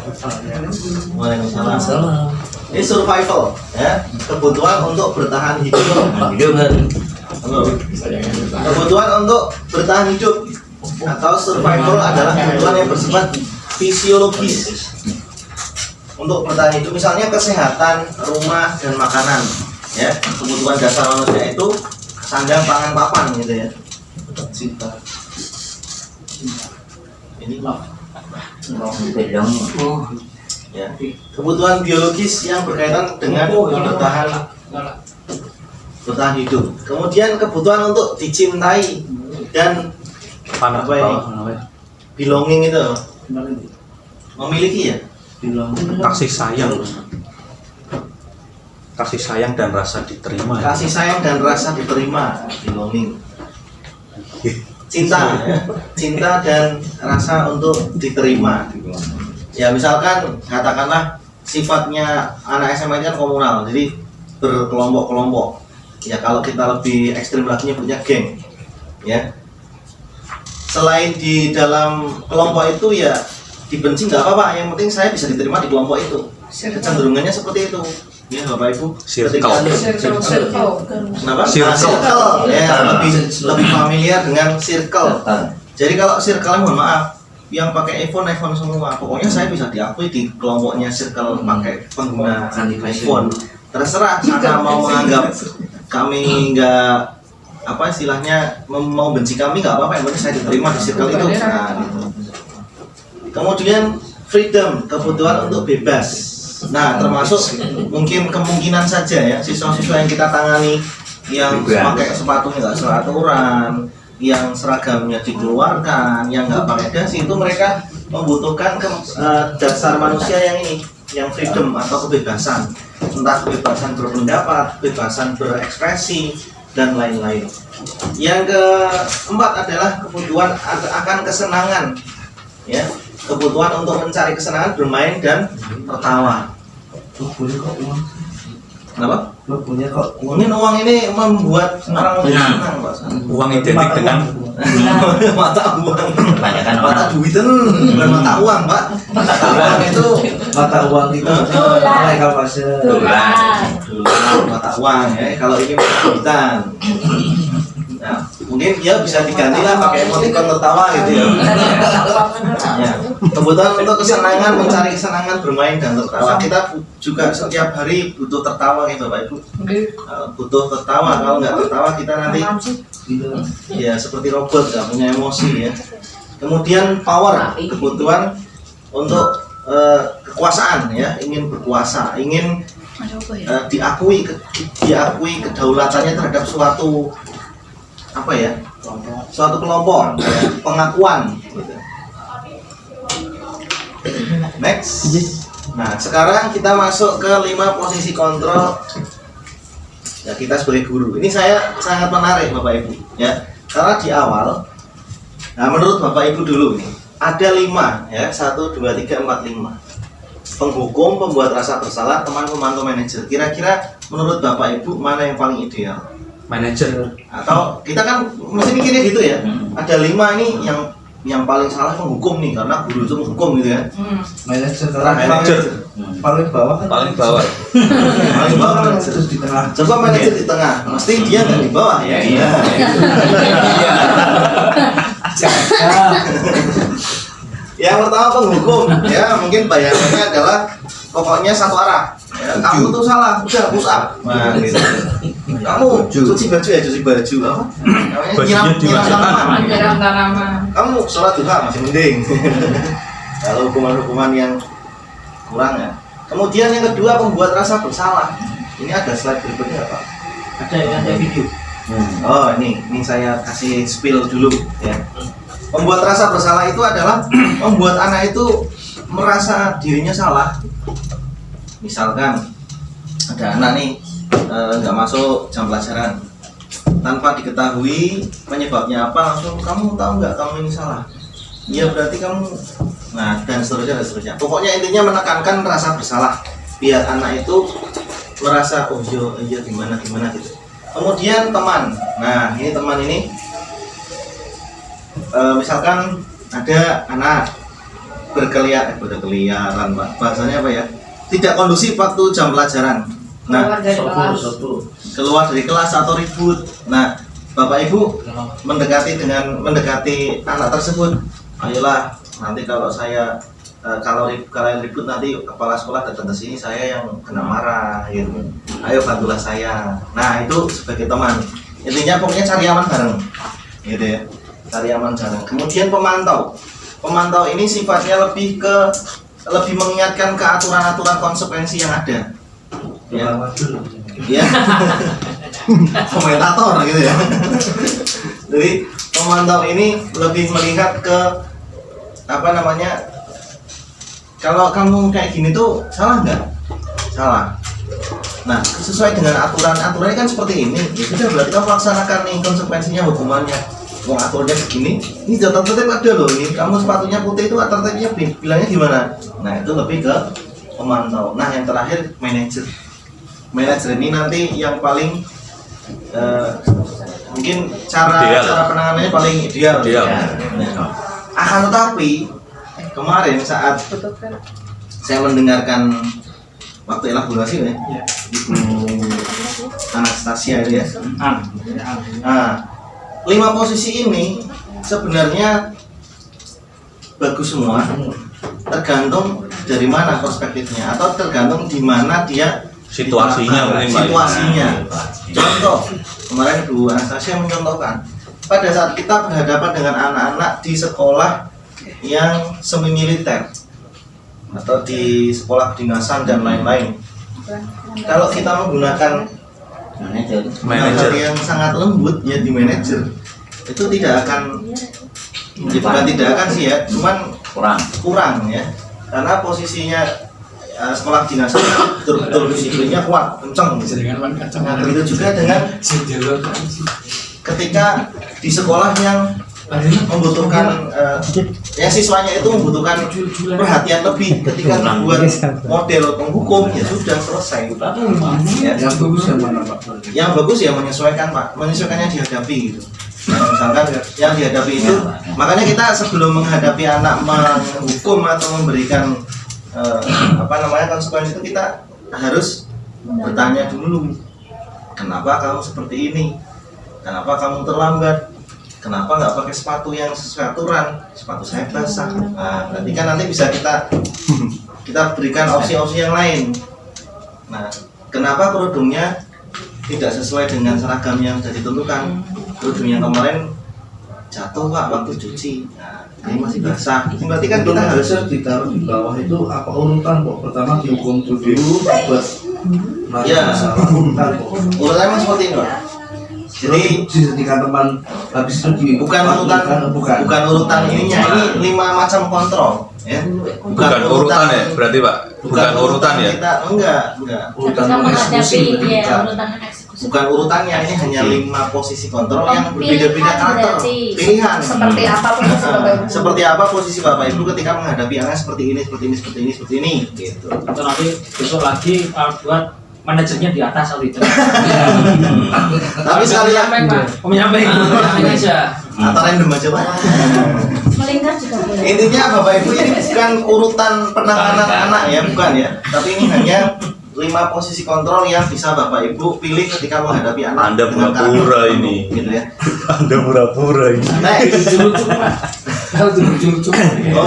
Waalaikumsalam. Ini survival, ya, kebutuhan untuk bertahan hidup. Kebutuhan untuk bertahan hidup atau survival adalah kebutuhan yang bersifat fisiologis untuk bertahan hidup. Misalnya kesehatan, rumah dan makanan, ya, kebutuhan dasar manusia itu sandang, pangan, papan, gitu ya. Ini ya, kebutuhan biologis yang berkaitan dengan bertahan hidup. Kemudian kebutuhan untuk dicintai dan belonging itu memiliki, ya, kasih sayang dan rasa diterima. Kasih sayang dan rasa diterima, belonging. Cinta, ya. Cinta dan rasa untuk diterima. Ya misalkan katakanlah sifatnya anak SMA kan komunal, jadi berkelompok-kelompok. Ya kalau kita lebih ekstrim lagi nyebutnya geng, ya. Selain di dalam kelompok itu ya dibenci nggak apa-apa, yang penting saya bisa diterima di kelompok itu. Kecenderungannya seperti itu. Ya Bapak Ibu. Circle. Kenapa? Circle. Circle. Ya, lebih familiar dengan circle. Jadi kalau circle mohon maaf, yang pakai iPhone semua. Pokoknya saya bisa diakui di kelompoknya circle pakai pengguna iPhone. Terserah sana mau menganggap kami nggak apa istilahnya mau benci kami nggak apa-apa, yang penting saya diterima di circle itu. Nah, gitu. Kemudian freedom, kebutuhan untuk bebas. Nah, termasuk mungkin kemungkinan saja ya siswa-siswa yang kita tangani yang pakai sepatunya nggak seraturan, yang seragamnya dikeluarkan, yang nggak pakai dasi, itu mereka membutuhkan dasar manusia yang ini, yang freedom atau kebebasan, entah kebebasan berpendapat, kebebasan berekspresi dan lain-lain. Yang keempat adalah kebutuhan akan kesenangan, ya, kebutuhan untuk mencari kesenangan, bermain dan tertawa. Punya kok uang. Kenapa? Punya kok uang. Uang ini membuat orang menjadi senang, Pak. Uang identik dengan mata uang. Kebanyakan orang. Mata duiten, bukan mata uang, Pak. Mata uang itu kalau pasir. Mata uang ya. Kalau ini mata duitan. Nah, mungkin ya bisa diganti lah pakai emoticon tertawa gitu ya. Ya. Kebutuhan untuk kesenangan, mencari kesenangan, bermain dan tertawa. Kita juga setiap hari butuh tertawa gitu Bapak Ibu. Butuh tertawa, kalau nggak tertawa kita nanti ya seperti robot, nggak punya emosi ya. Kemudian power, kebutuhan untuk kekuasaan ya, ingin berkuasa, ingin diakui kedaulatannya terhadap suatu apa ya, suatu kelompok ya, pengakuan gitu. Next. Nah sekarang kita masuk ke 5 posisi kontrol ya kita sebagai guru. Ini saya sangat menarik Bapak Ibu ya, karena di awal, nah menurut Bapak Ibu dulu nih ada 5 ya, 1, 2, 3, 4, 5 penghukum, pembuat rasa bersalah, teman, pemantau, manajer. Kira-kira menurut Bapak Ibu mana yang paling ideal? manajer. Atau kita kan mesti mikirnya gitu ya, ada 5 ini yang paling salah penghukum nih, karena guru itu menghukum gitu ya. Manajer paling bawah kan? Paling bawah. Paling bawah manajer di tengah. Coba manajer di tengah, mesti dia nggak di bawah ya. Iya. Yang pertama penghukum ya, mungkin bayangannya adalah pokoknya satu arah. Ya, kamu tuh salah, udah push up. Nah, gitu. Kamu cuci baju ya, cuci baju apa? Namanya nyiram tanaman. Kamu sholat duha masih mending. Kalau hukuman-hukuman yang kurang ya. Kemudian yang kedua pembuat rasa bersalah. Ini ada slide berikutnya Pak. Ada video. Oh ini saya kasih spill dulu ya. Membuat rasa bersalah itu adalah membuat anak itu merasa dirinya salah. Misalkan ada anak nih nggak masuk jam pelajaran tanpa diketahui penyebabnya apa, langsung kamu tahu nggak kamu ini salah, ya berarti kamu, nah dan seterusnya. Pokoknya intinya menekankan rasa bersalah biar anak itu merasa oh iya gimana gitu. Kemudian teman, nah ini teman ini misalkan ada anak berkeliaran Pak, bahasanya apa ya, tidak kondusif waktu jam pelajaran. Nah, keluar dari kelas atau ribut. Nah, Bapak Ibu mendekati anak tersebut. Ayolah, nanti kalau saya kalian ribut nanti kepala sekolah datang ke sini, saya yang kena marah gitu. Ayo bantulah saya. Nah, itu sebagai teman. Intinya pokoknya cari aman bareng. Gitu ya. Cari aman bareng. Kemudian pemantau. Pemantau ini sifatnya lebih mengingatkan ke aturan-aturan konsekuensi yang ada. Ya. Ya. Komentator gitu ya. Jadi pemantau ini lebih melihat ke kalau kamu kayak gini tuh salah nggak? Salah. Nah, sesuai dengan aturannya kan seperti ini. Ya sudah, berarti kamu laksanakan nih konsekuensinya, hukumannya. Mau aturannya begini, ini jatuh tertib ada loh. Ini kamu sepatunya putih itu tertibnya bilangnya gimana? Nah, itu lebih ke pemantau. Nah, yang terakhir manajer. Manajer ini nanti yang paling mungkin cara penanganannya paling ideal. Nah, akan tetapi kemarin saat saya mendengarkan waktu elaborasi ya, Ibu Anastasia itu ya. Nah, 5 posisi ini sebenarnya bagus semua, tergantung dari mana perspektifnya atau tergantung di mana dia Situasinya mungkin, Pak. situasinya. Contoh, kemarin Bu Anastasia mencontohkan pada saat kita berhadapan dengan anak-anak di sekolah yang semi militer atau di sekolah kedinasan dan lain-lain. Kalau kita menggunakan manajer yang sangat lembut ya di manajer, itu tidak akan, ya bukan tidak akan sih ya, cuman kurang ya, karena posisinya sekolah kedinasan betul-betul disiplinnya kuat, kenceng. Nah, begitu juga dengan ketika di sekolah yang membutuhkan ya siswanya itu membutuhkan perhatian lebih, ketika membuat model penghukum ya sudah selesai. Ya, Yang bagus yang mana Pak? yang bagus ya menyesuaikan Pak, menyesuaikan yang dihadapi gitu. Nah, misalkan yang dihadapi itu, makanya kita sebelum menghadapi anak menghukum atau memberikan konsekuensi itu, kita harus bertanya dulu, kenapa kamu seperti ini, kenapa kamu terlambat, kenapa nggak pakai sepatu yang sesuai aturan, sepatu saya basah. Nah, berarti kan nanti bisa kita berikan opsi-opsi yang lain. Nah, kenapa kerudungnya tidak sesuai dengan seragam yang sudah ditentukan? Kerudung yang kemarin jatuh Pak waktu cuci, nah, ini masih basah. Berarti kan kita harus ditaruh di bawah itu apa urutan kok? Pertama dihukum dulu, buat ya, masalah urutan kok. urutannya memang seperti ini Pak. Jadi Dijadikan teman habis itu bukan urutan ininya, ini 5 macam kontrol ya. Bukan urutan ya, berarti Pak. Bukan urutan ya. Kita enggak. urutan Ketika menghadapi eksekusi ya urutan eksekusi. Bukan urutannya, ini hanya 5 posisi kontrol yang berbeda-beda Pilihan karakter. berarti. Pilihan. Seperti apa posisi Bapak Ibu? Seperti apa posisi Bapak Ibu ketika menghadapi anak seperti ini gitu. Atau nanti besok lagi buat manajernya di atas atau itu. Tapi sekalian Menyampaikan aja. atau random aja Pak. Melingkar juga boleh. Intinya Bapak Ibu ini bukan urutan penanganan anak ya, bukan ya. Tapi ini hanya 5 posisi kontrol yang bisa Bapak Ibu pilih ketika menghadapi anak. Anda dengan pura-pura karakter ini. gitu ya. Anda pura-pura ini. Lucu-lucu Pak. Lucu-lucu. Oh,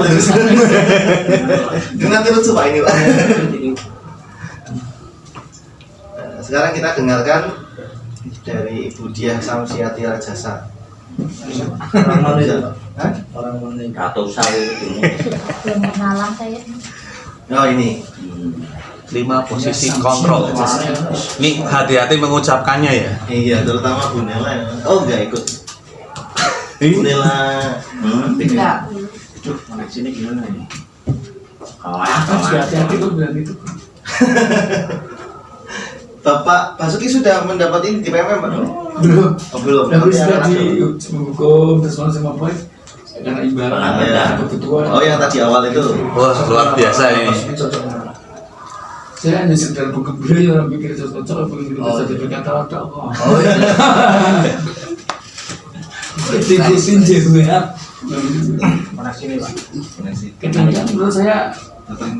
nanti lucu Pak ini Pak. Nah, sekarang kita dengarkan dari Ibu Diah Samsiati Rajasa. orang mana itu Pak? Hah? Orang mana itu? Belum kenalan saya. Oh ini. 5 posisi kontrol. Ini hati-hati mengucapkannya ya. Iya, terutama Bu Nela. Ya. Oh, enggak ikut. Bu Nela. Enggak. Di sini gimana ini? Hati-hati tuh bilang gitu. Bapak Basuki sudah mendapat ini di PMM Pak? Belum. Oh, belum. Tapi Nanti sudah akan di masuk. hukum terus sama boy. Karena ibarat Ya. kebutuhan. Oh, yang tadi awal itu. Wah, luar biasa ini. Saya hanya sekedar buka beli orang pikir cocok begitu Oh, saja berkata ada kok. Oh iya. Titisin JWA. Mana sini Pak? Kadang-kadang menurut saya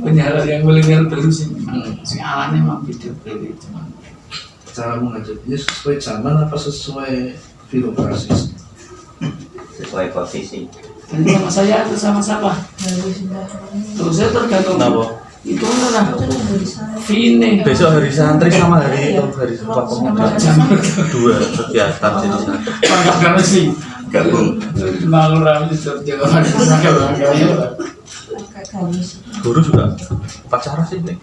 penyiaran yang milenial baru sih, si alatnya mah video beli cuman. Cara mengajarnya sesuai zaman apa sesuai birokrasi? Sesuai posisi. Ini sama saya atau sama siapa? Terus saya tergantung. Kenapa? Itu lah. Vine. Besok hari santri sama hari itu hari sekolah pemuda. 2 kegiatan jadi santri. Karena sih Gabung. malu ramai setiap jalan. Guru juga upacara sih nih.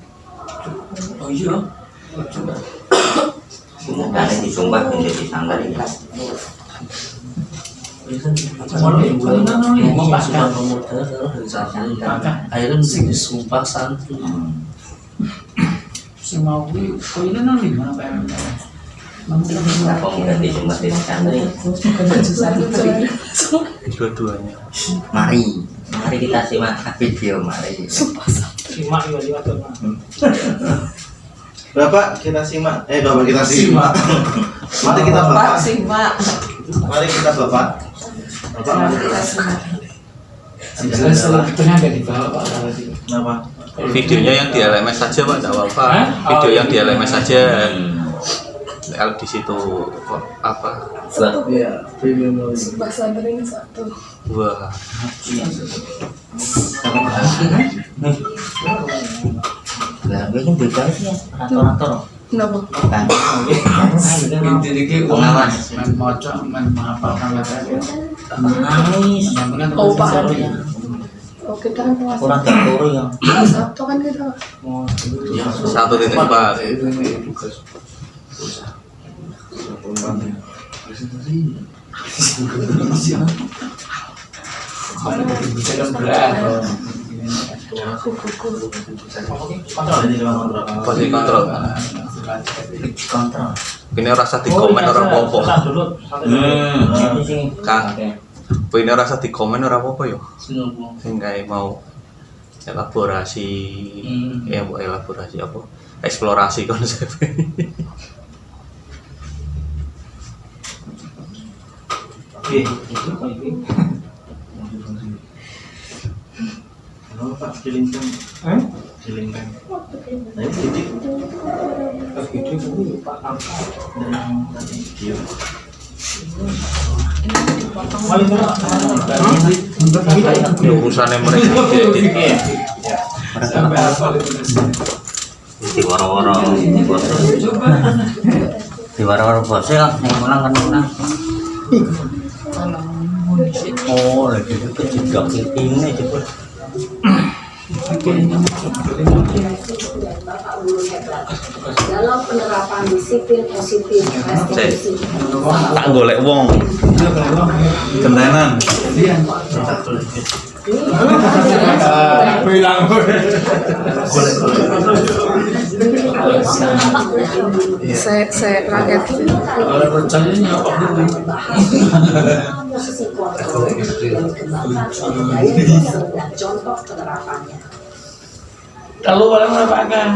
Oh iya. Semoga ada disumpah menjadi sanggar ini. Ngomong Pak Kang. Akhirnya mesti disumpah santri. Sing mau kuwi koine nang ndi mana Pak? Apa ganti cuma di santri. Dua-duanya. Mari kita simak video, mari. Simak ya liwat Pak. Bapak kita simak. Bapak kita simak. Mari kita Pak bapak. simak. Mari kita bapak. Bapak mari kita simak. Jelas itunya enggak dibawa Pak tadi. Kenapa? Videonya yang di LMS saja Pak, tidak apa-apa. Hah? Video Oh, yang di iya. LMS saja. Di situ apa? Iya, premium loh. Bahasa Inggris satu. Wah, Lah, gue kan beda sih ya, rator-rator. Kenapa? Kan. Intinya ki wong Pengawas. men maca men menghafalkan materi. Nangis. Yang benar Oh, Pak. seru ya. Oh, kita kan puasa. Kurang terturu ya. Sabtu kan kita. 1.4. Ini tugas. Bisa berat. Ini cuma kontrol. Posisi kontrol. Kontrol. Ini rasa di komen orang apa-apa. Ini sing Kang, ini rasa di komen orang apa-apa yo. Singapura. Sehingga mau elaborasi, mau elaborasi apa? Eksplorasi konsep. Oke. Halo Pak, kilingkan. Kilingkan. Nah ini titik. Dan tadi video. Urusannya mereka diedit. Sampai hafal itu. di waro-waro di waro-waro bos ya yang menang kan menang. Oh lagi kejedok ini coba. Dalam penerapan disiplin positif restitusi Tak golek wong. Kentenan. Bilang Saya rakyat. kalau percayanya apa dulu? posisi kontrol yang dikembangkan oleh gaya dosen dan contoh penerapannya. Kalau boleh Pak Kang.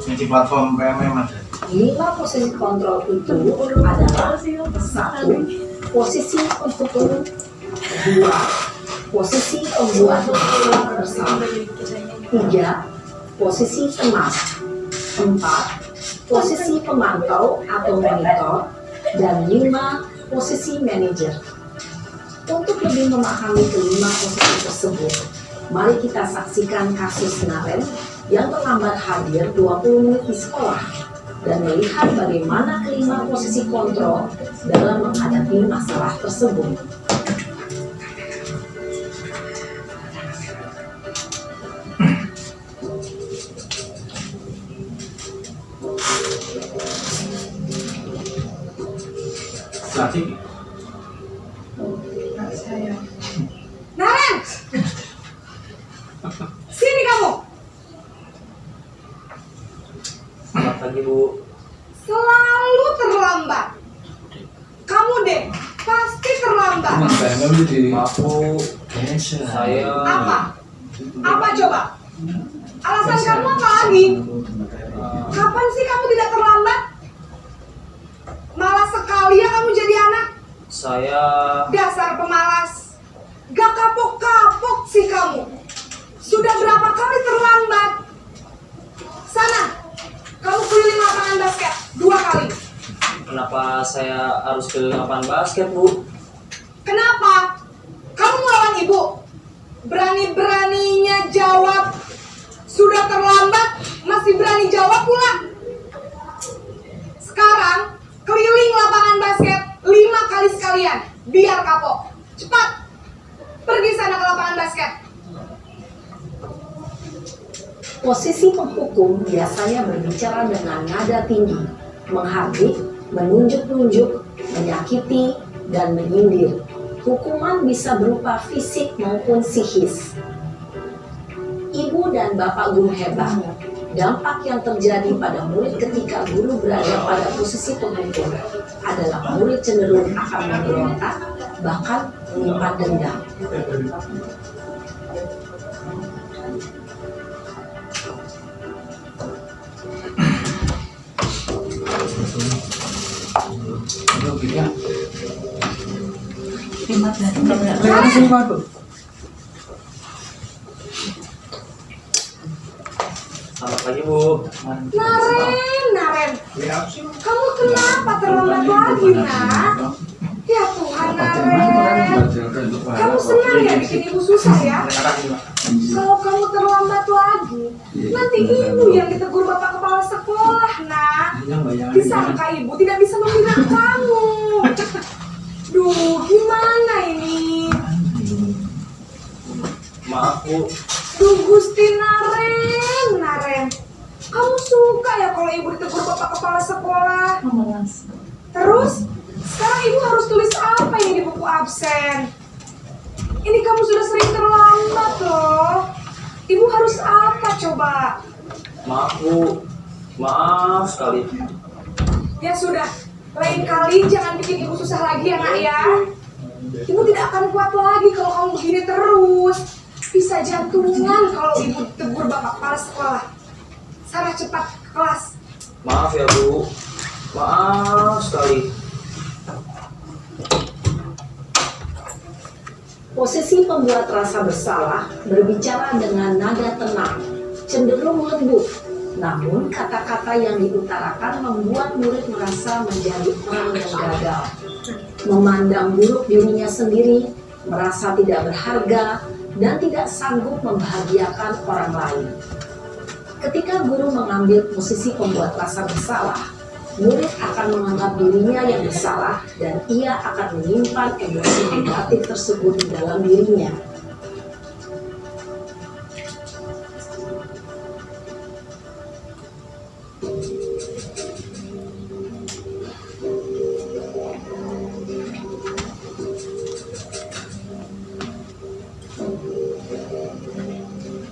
Ini di platform PMM ada. 5 posisi kontrol itu adalah 1. Posisi pemukul, 2. Posisi pembuat keputusan bersama, 3. Posisi teman, 4. Posisi pemantau atau monitor, dan 5. Posisi manajer. Untuk lebih memahami kelima posisi tersebut, mari kita saksikan kasus Naren yang terlambat hadir 20 menit di sekolah dan melihat bagaimana kelima posisi kontrol dalam menghadapi masalah tersebut. Naren! Sini kamu! Selamat pagi Bu. Selalu terlambat. Kamu deh, pasti terlambat. Aku saya Apa? Apa coba? Alasan kamu apa lagi? Kapan sih kamu tidak terlambat? Malas sekali ya kamu jadi anak. saya Dasar pemalas. Gak kapok-kapok sih kamu. Sudah berapa kali terlambat? Sana, kamu keliling lapangan basket 2 kali. kenapa saya harus keliling lapangan basket Bu? Kenapa? Kamu melawan ibu. Berani-beraninya jawab. Sudah terlambat, masih berani jawab pula. Sekarang, keliling lapangan basket 5 kali sekalian. Biar kapok. Cepat. Pergi sana ke lapangan basket. Posisi penghukum biasanya berbicara dengan nada tinggi, menghardik, menunjuk-nunjuk, menyakiti, dan menyindir. Hukuman bisa berupa fisik maupun psikis. Ibu dan bapak guru hebat. Dampak yang terjadi pada murid ketika guru berada pada posisi pemimpin adalah murid cenderung akan memberontak, bahkan menyimpan dendam. Selamat pagi Bu. Naren, kamu kenapa terlambat lagi, nak? Ya Tuhan, Naren. Kamu senang ya bikin ibu susah ya? Kalau kamu terlambat lagi, nanti ibu yang ditegur bapak kepala sekolah, nak. Disangka ibu tidak bisa membina kamu. Duh, gimana ini? Maaf Bu. Duh, Gusti Naren. Kamu suka ya kalau ibu ditegur bapak kepala sekolah? Terus, sekarang ibu harus tulis apa ini di buku absen? Ini kamu sudah sering terlambat loh. Ibu harus apa coba? Maaf Bu. Maaf sekali. Ya sudah, lain kali jangan bikin ibu susah lagi ya nak ya. Ibu tidak akan kuat lagi kalau kamu begini terus. Bisa jantungan kalau ibu tegur bapak kepala sekolah. Sana cepat ke kelas. Maaf ya Bu. Maaf sekali. Posisi pembuat rasa bersalah berbicara dengan nada tenang, cenderung lembut. Namun kata-kata yang diutarakan membuat murid merasa menjadi orang yang gagal. Memandang buruk dirinya sendiri, merasa tidak berharga, dan tidak sanggup membahagiakan orang lain. Ketika guru mengambil posisi pembuat rasa bersalah, murid akan menganggap dirinya yang bersalah dan ia akan menyimpan emosi negatif tersebut di dalam dirinya.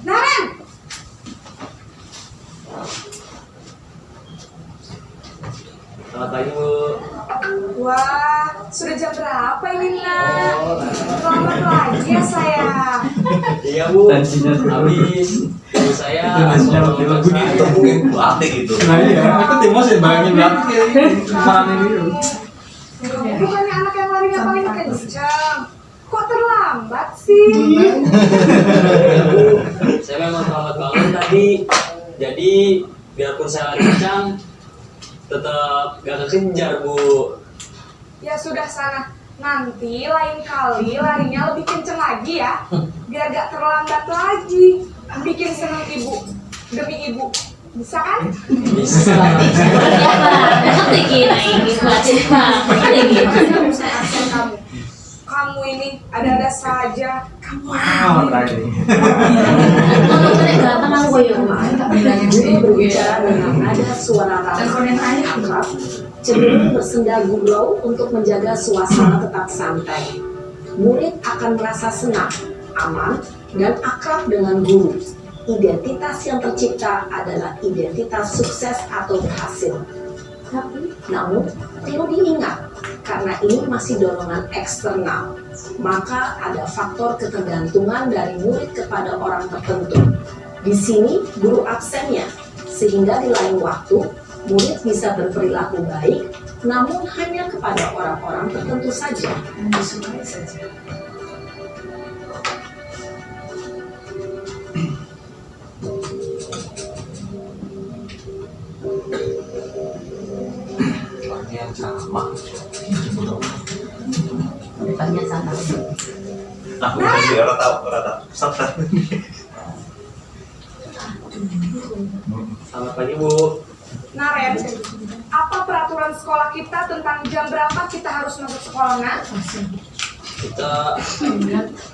Naren! Selamat pagi Bu. Wah, sudah jam berapa ini nak? Selamat lagi ya sayang. Iya Bu. Habis. Ibu saya Itu mungkin batik itu. Nah iya, aku timos ya bayangin batik ya. Mana ini? Bukannya anak yang larinya paling kencang. Kok terlambat sih? Saya memang terlambat banget tadi. Jadi biarpun saya lari kencang, tetap gak kekejar Bu. Ya sudah sana. Nanti lain kali larinya lebih kenceng lagi ya. Biar gak terlambat lagi. Bikin senang ibu. Demi ibu. Bisa kan? Bisa. Kamu ini ada-ada saja. Kamu Guru berbicara dengan nada suara ramah, akrab, cenderung bersenda gurau untuk menjaga suasana tetap santai. Murid akan merasa senang, aman, dan akrab dengan guru. Identitas yang tercipta adalah identitas sukses atau berhasil. Namun, perlu diingat, karena ini masih dorongan eksternal, maka ada faktor ketergantungan dari murid kepada orang tertentu. Di sini, guru absennya, sehingga di lain waktu, murid bisa berperilaku baik, namun hanya kepada orang-orang tertentu saja. Disukai saja. Yang sama. Depannya sana. Aku masih orang tahu. Santai. Selamat pagi Bu. Naren, apa peraturan sekolah kita tentang jam berapa kita harus masuk sekolah, nak? Kita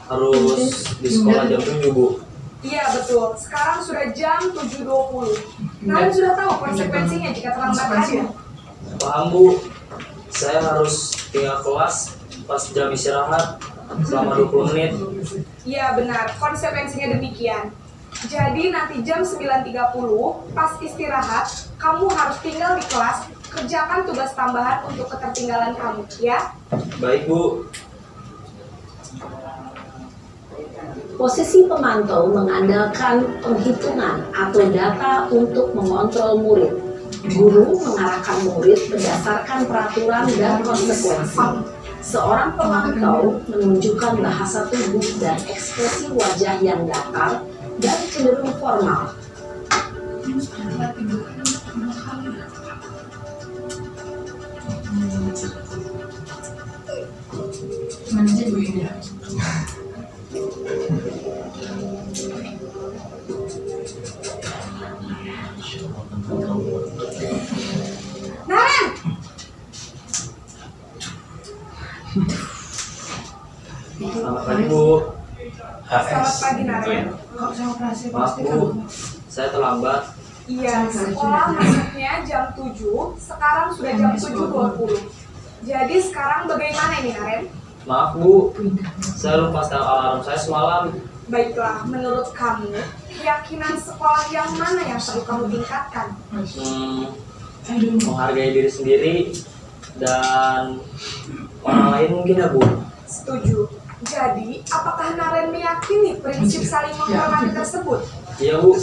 harus di sekolah jam 7 Bu. Iya betul, sekarang sudah jam 7.20. Naren sudah tahu konsekuensinya jika terlambat aja. Paham Bu. saya harus tinggal kelas pas jam istirahat selama 20 menit. Iya benar, konsekuensinya demikian. Jadi nanti jam 9.30 pas istirahat, kamu harus tinggal di kelas, kerjakan tugas tambahan untuk ketertinggalan kamu, ya. Baik Bu. Posisi pemantau mengandalkan penghitungan atau data untuk mengontrol murid. Guru mengarahkan murid berdasarkan peraturan dan konsekuensi. Seorang pemantau menunjukkan bahasa tubuh dan ekspresi wajah yang datar dan cenderung formal. Naren! Selamat pagi Bu. Selamat pagi Naren. Maaf Bu, saya terlambat. Iya, sekolah masuknya jam 7, sekarang sudah jam 7.20. Jadi sekarang bagaimana ini Naren? Maaf Bu, saya lupa setel alarm saya semalam. Baiklah, menurut kamu, keyakinan sekolah yang mana yang perlu kamu tingkatkan? Menghargai diri sendiri dan orang lain mungkin ya Bu. Setuju. Jadi, apakah Naren meyakini prinsip saling menghormati tersebut? Iya Bu,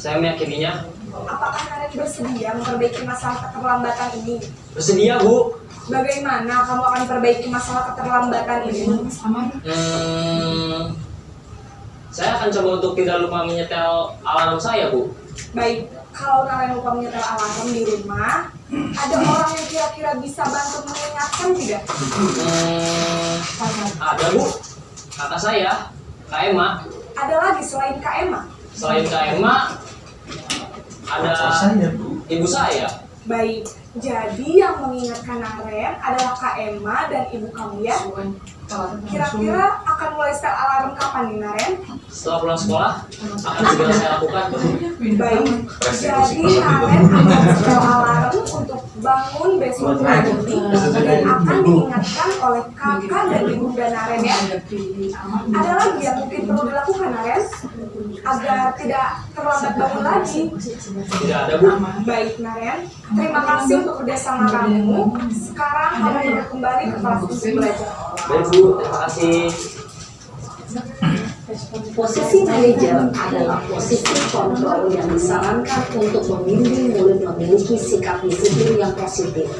saya meyakininya. Apakah Naren bersedia memperbaiki masalah keterlambatan ini? Bersedia Bu. Bagaimana kamu akan perbaiki masalah keterlambatan ini? Saya akan coba untuk tidak lupa menyetel alarm saya Bu. Baik, kalau Naren lupa menyetel alarm di rumah, ada orang yang kira-kira bisa bantu mengingatkan tidak? Ada Bu, kakak saya, Kak Emma. Ada lagi selain Kak Emma? Selain Kak Emma, ada ibu saya. Baik, jadi yang mengingatkan Naren adalah Kak Emma dan ibu kamu ya? Kira-kira akan mulai setel alarm kapan nih Naren? Setelah pulang sekolah, akan segera saya lakukan. Baik, jadi Naren akan setel alarm untuk bangun besok pagi dan akan diingatkan oleh kakak dan ibunda Naren ya. Ada lagi yang mungkin perlu dilakukan Naren agar tidak terlambat bangun lagi? Tidak ada Bu. Baik Naren, terima kasih untuk kerjasama kamu. Sekarang kamu boleh kembali ke kelas untuk belajar. Baik Bu, terima kasih. Posisi manajer adalah posisi kontrol yang disarankan untuk membimbing murid memiliki sikap disiplin yang positif,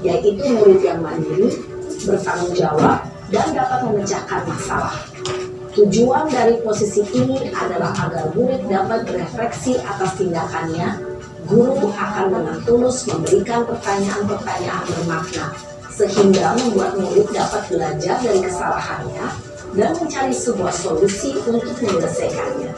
yaitu murid yang mandiri, bertanggung jawab, dan dapat memecahkan masalah. Tujuan dari posisi ini adalah agar murid dapat berefleksi atas tindakannya. Guru akan dengan tulus memberikan pertanyaan-pertanyaan bermakna, sehingga membuat murid dapat belajar dari kesalahannya dan mencari sebuah solusi untuk menyelesaikannya.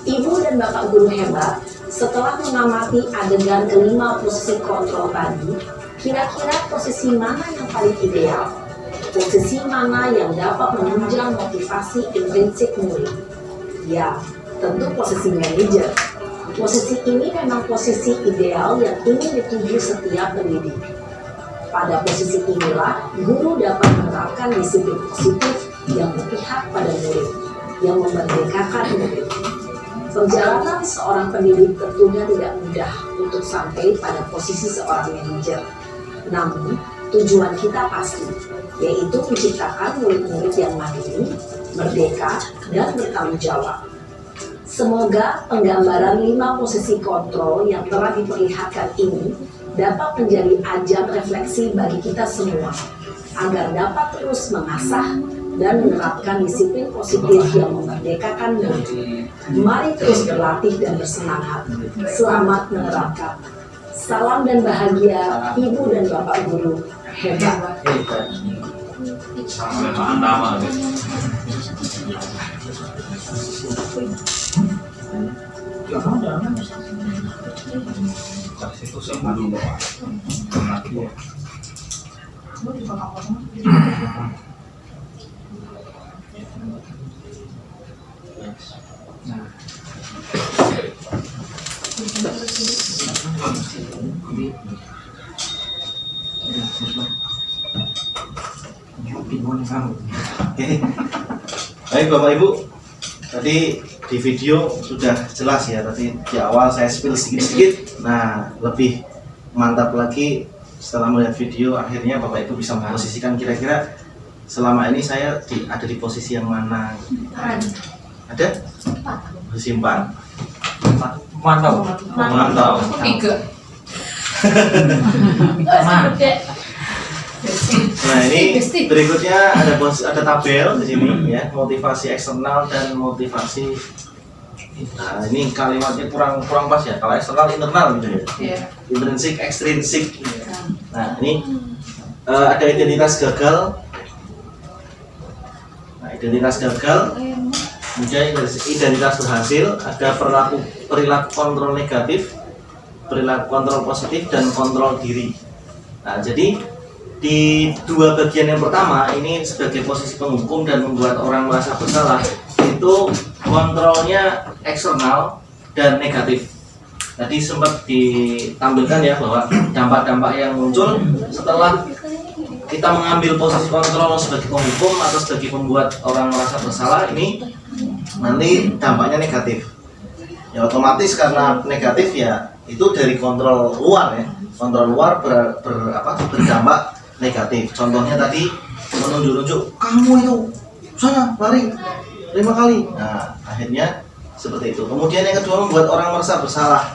Ibu dan bapak guru hebat, setelah mengamati adegan kelima posisi kontrol tadi, kira-kira posisi mana yang paling ideal? Posisi mana yang dapat menunjang motivasi intrinsik murid? Ya, tentu posisi manajer. Posisi ini memang posisi ideal yang ingin dituju setiap pendidik. Pada posisi inilah, guru dapat menerapkan disiplin positif yang berpihak pada murid, yang memerdekakan murid. Perjalanan seorang pendidik tentunya tidak mudah untuk sampai pada posisi seorang manajer. Namun, tujuan kita pasti, yaitu menciptakan murid-murid yang mandiri, merdeka, dan bertanggung jawab. Semoga penggambaran 5 posisi kontrol yang telah diperlihatkan ini dapat menjadi ajang refleksi bagi kita semua, agar dapat terus mengasah dan menerapkan disiplin positif yang memerdekakan murid. Mari terus berlatih dan bersemangat. Selamat menerapkan. Salam dan bahagia Ibu dan Bapak Guru hebat. Sama-sama. Oke. Baik Bapak Ibu, tadi di video sudah jelas ya, tadi di awal saya spill sedikit-sedikit. Nah, lebih mantap lagi setelah melihat video, akhirnya Bapak Ibu bisa memposisikan kira-kira selama ini saya ada di posisi yang mana. Ada? Posisi 4. Mantap. Mantap. Nah, ini berikutnya ada tabel di sini ya, motivasi eksternal dan motivasi. Nah, ini kalimatnya kurang pas ya. Kalau eksternal internal gitu ya. Intrinsik, ekstrinsik. Nah, ini ada identitas gagal. Nah, identitas gagal. Kemudian identitas berhasil, ada perilaku kontrol negatif, perilaku kontrol positif, dan kontrol diri. Nah, jadi di dua bagian yang pertama ini sebagai posisi penghukum dan membuat orang merasa bersalah, itu kontrolnya eksternal dan negatif. Tadi sempat ditampilkan ya bahwa dampak-dampak yang muncul setelah kita mengambil posisi kontrol sebagai penghukum atau sebagai pembuat orang merasa bersalah, ini nanti dampaknya negatif. Ya otomatis karena negatif ya itu dari kontrol luar ya. Kontrol luar berdampak negatif. Contohnya tadi menunjuk-nunjuk, kamu itu sana lari 5 kali. Nah, akhirnya seperti itu. Kemudian yang kedua, membuat orang merasa bersalah.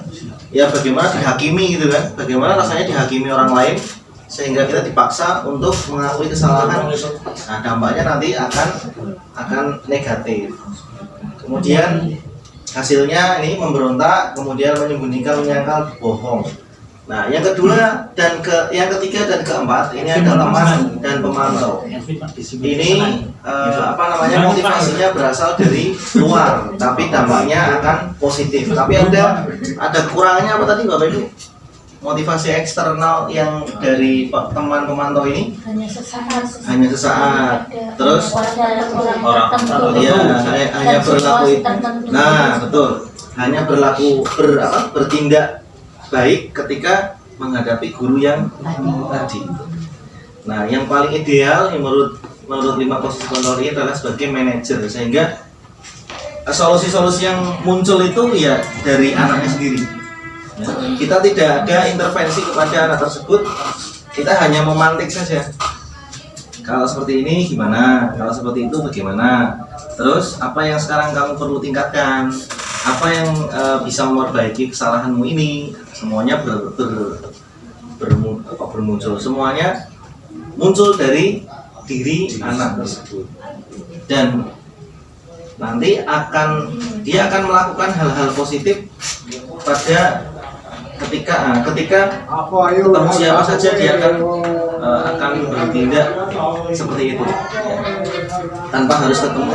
Ya bagaimana dihakimi gitu kan? Bagaimana rasanya dihakimi orang lain sehingga kita dipaksa untuk mengakui kesalahan. Nah, dampaknya nanti akan negatif. Kemudian hasilnya ini memberontak, kemudian menyembunyikan, menyangkal, bohong. Nah, yang kedua yang ketiga dan keempat ini ada teman dan pemantau. Ini motivasinya berasal dari luar, tapi dampaknya akan positif. Tapi ada kurangnya apa tadi Bapak Ibu? Motivasi eksternal yang dari teman pemantau ini hanya sesaat. Terus hanya berlaku itu. Nah, betul. Hanya bertindak baik ketika menghadapi guru yang tadi. Nah, yang paling ideal menurut 5 posisi kontrol ini adalah sebagai manajer, sehingga solusi-solusi yang muncul itu ya dari anaknya sendiri. Ya, kita tidak ada intervensi kepada anak tersebut, kita hanya memantik saja. Kalau seperti ini gimana? Kalau seperti itu bagaimana? Terus apa yang sekarang kamu perlu tingkatkan? Apa yang bisa memperbaiki kesalahanmu ini? Semuanya bermuncul. Semuanya muncul dari diri anak tersebut. Dan nanti dia akan melakukan hal-hal positif pada ketika ketemu siapa saja dia akan bertindak seperti itu ya. Tanpa harus ketemu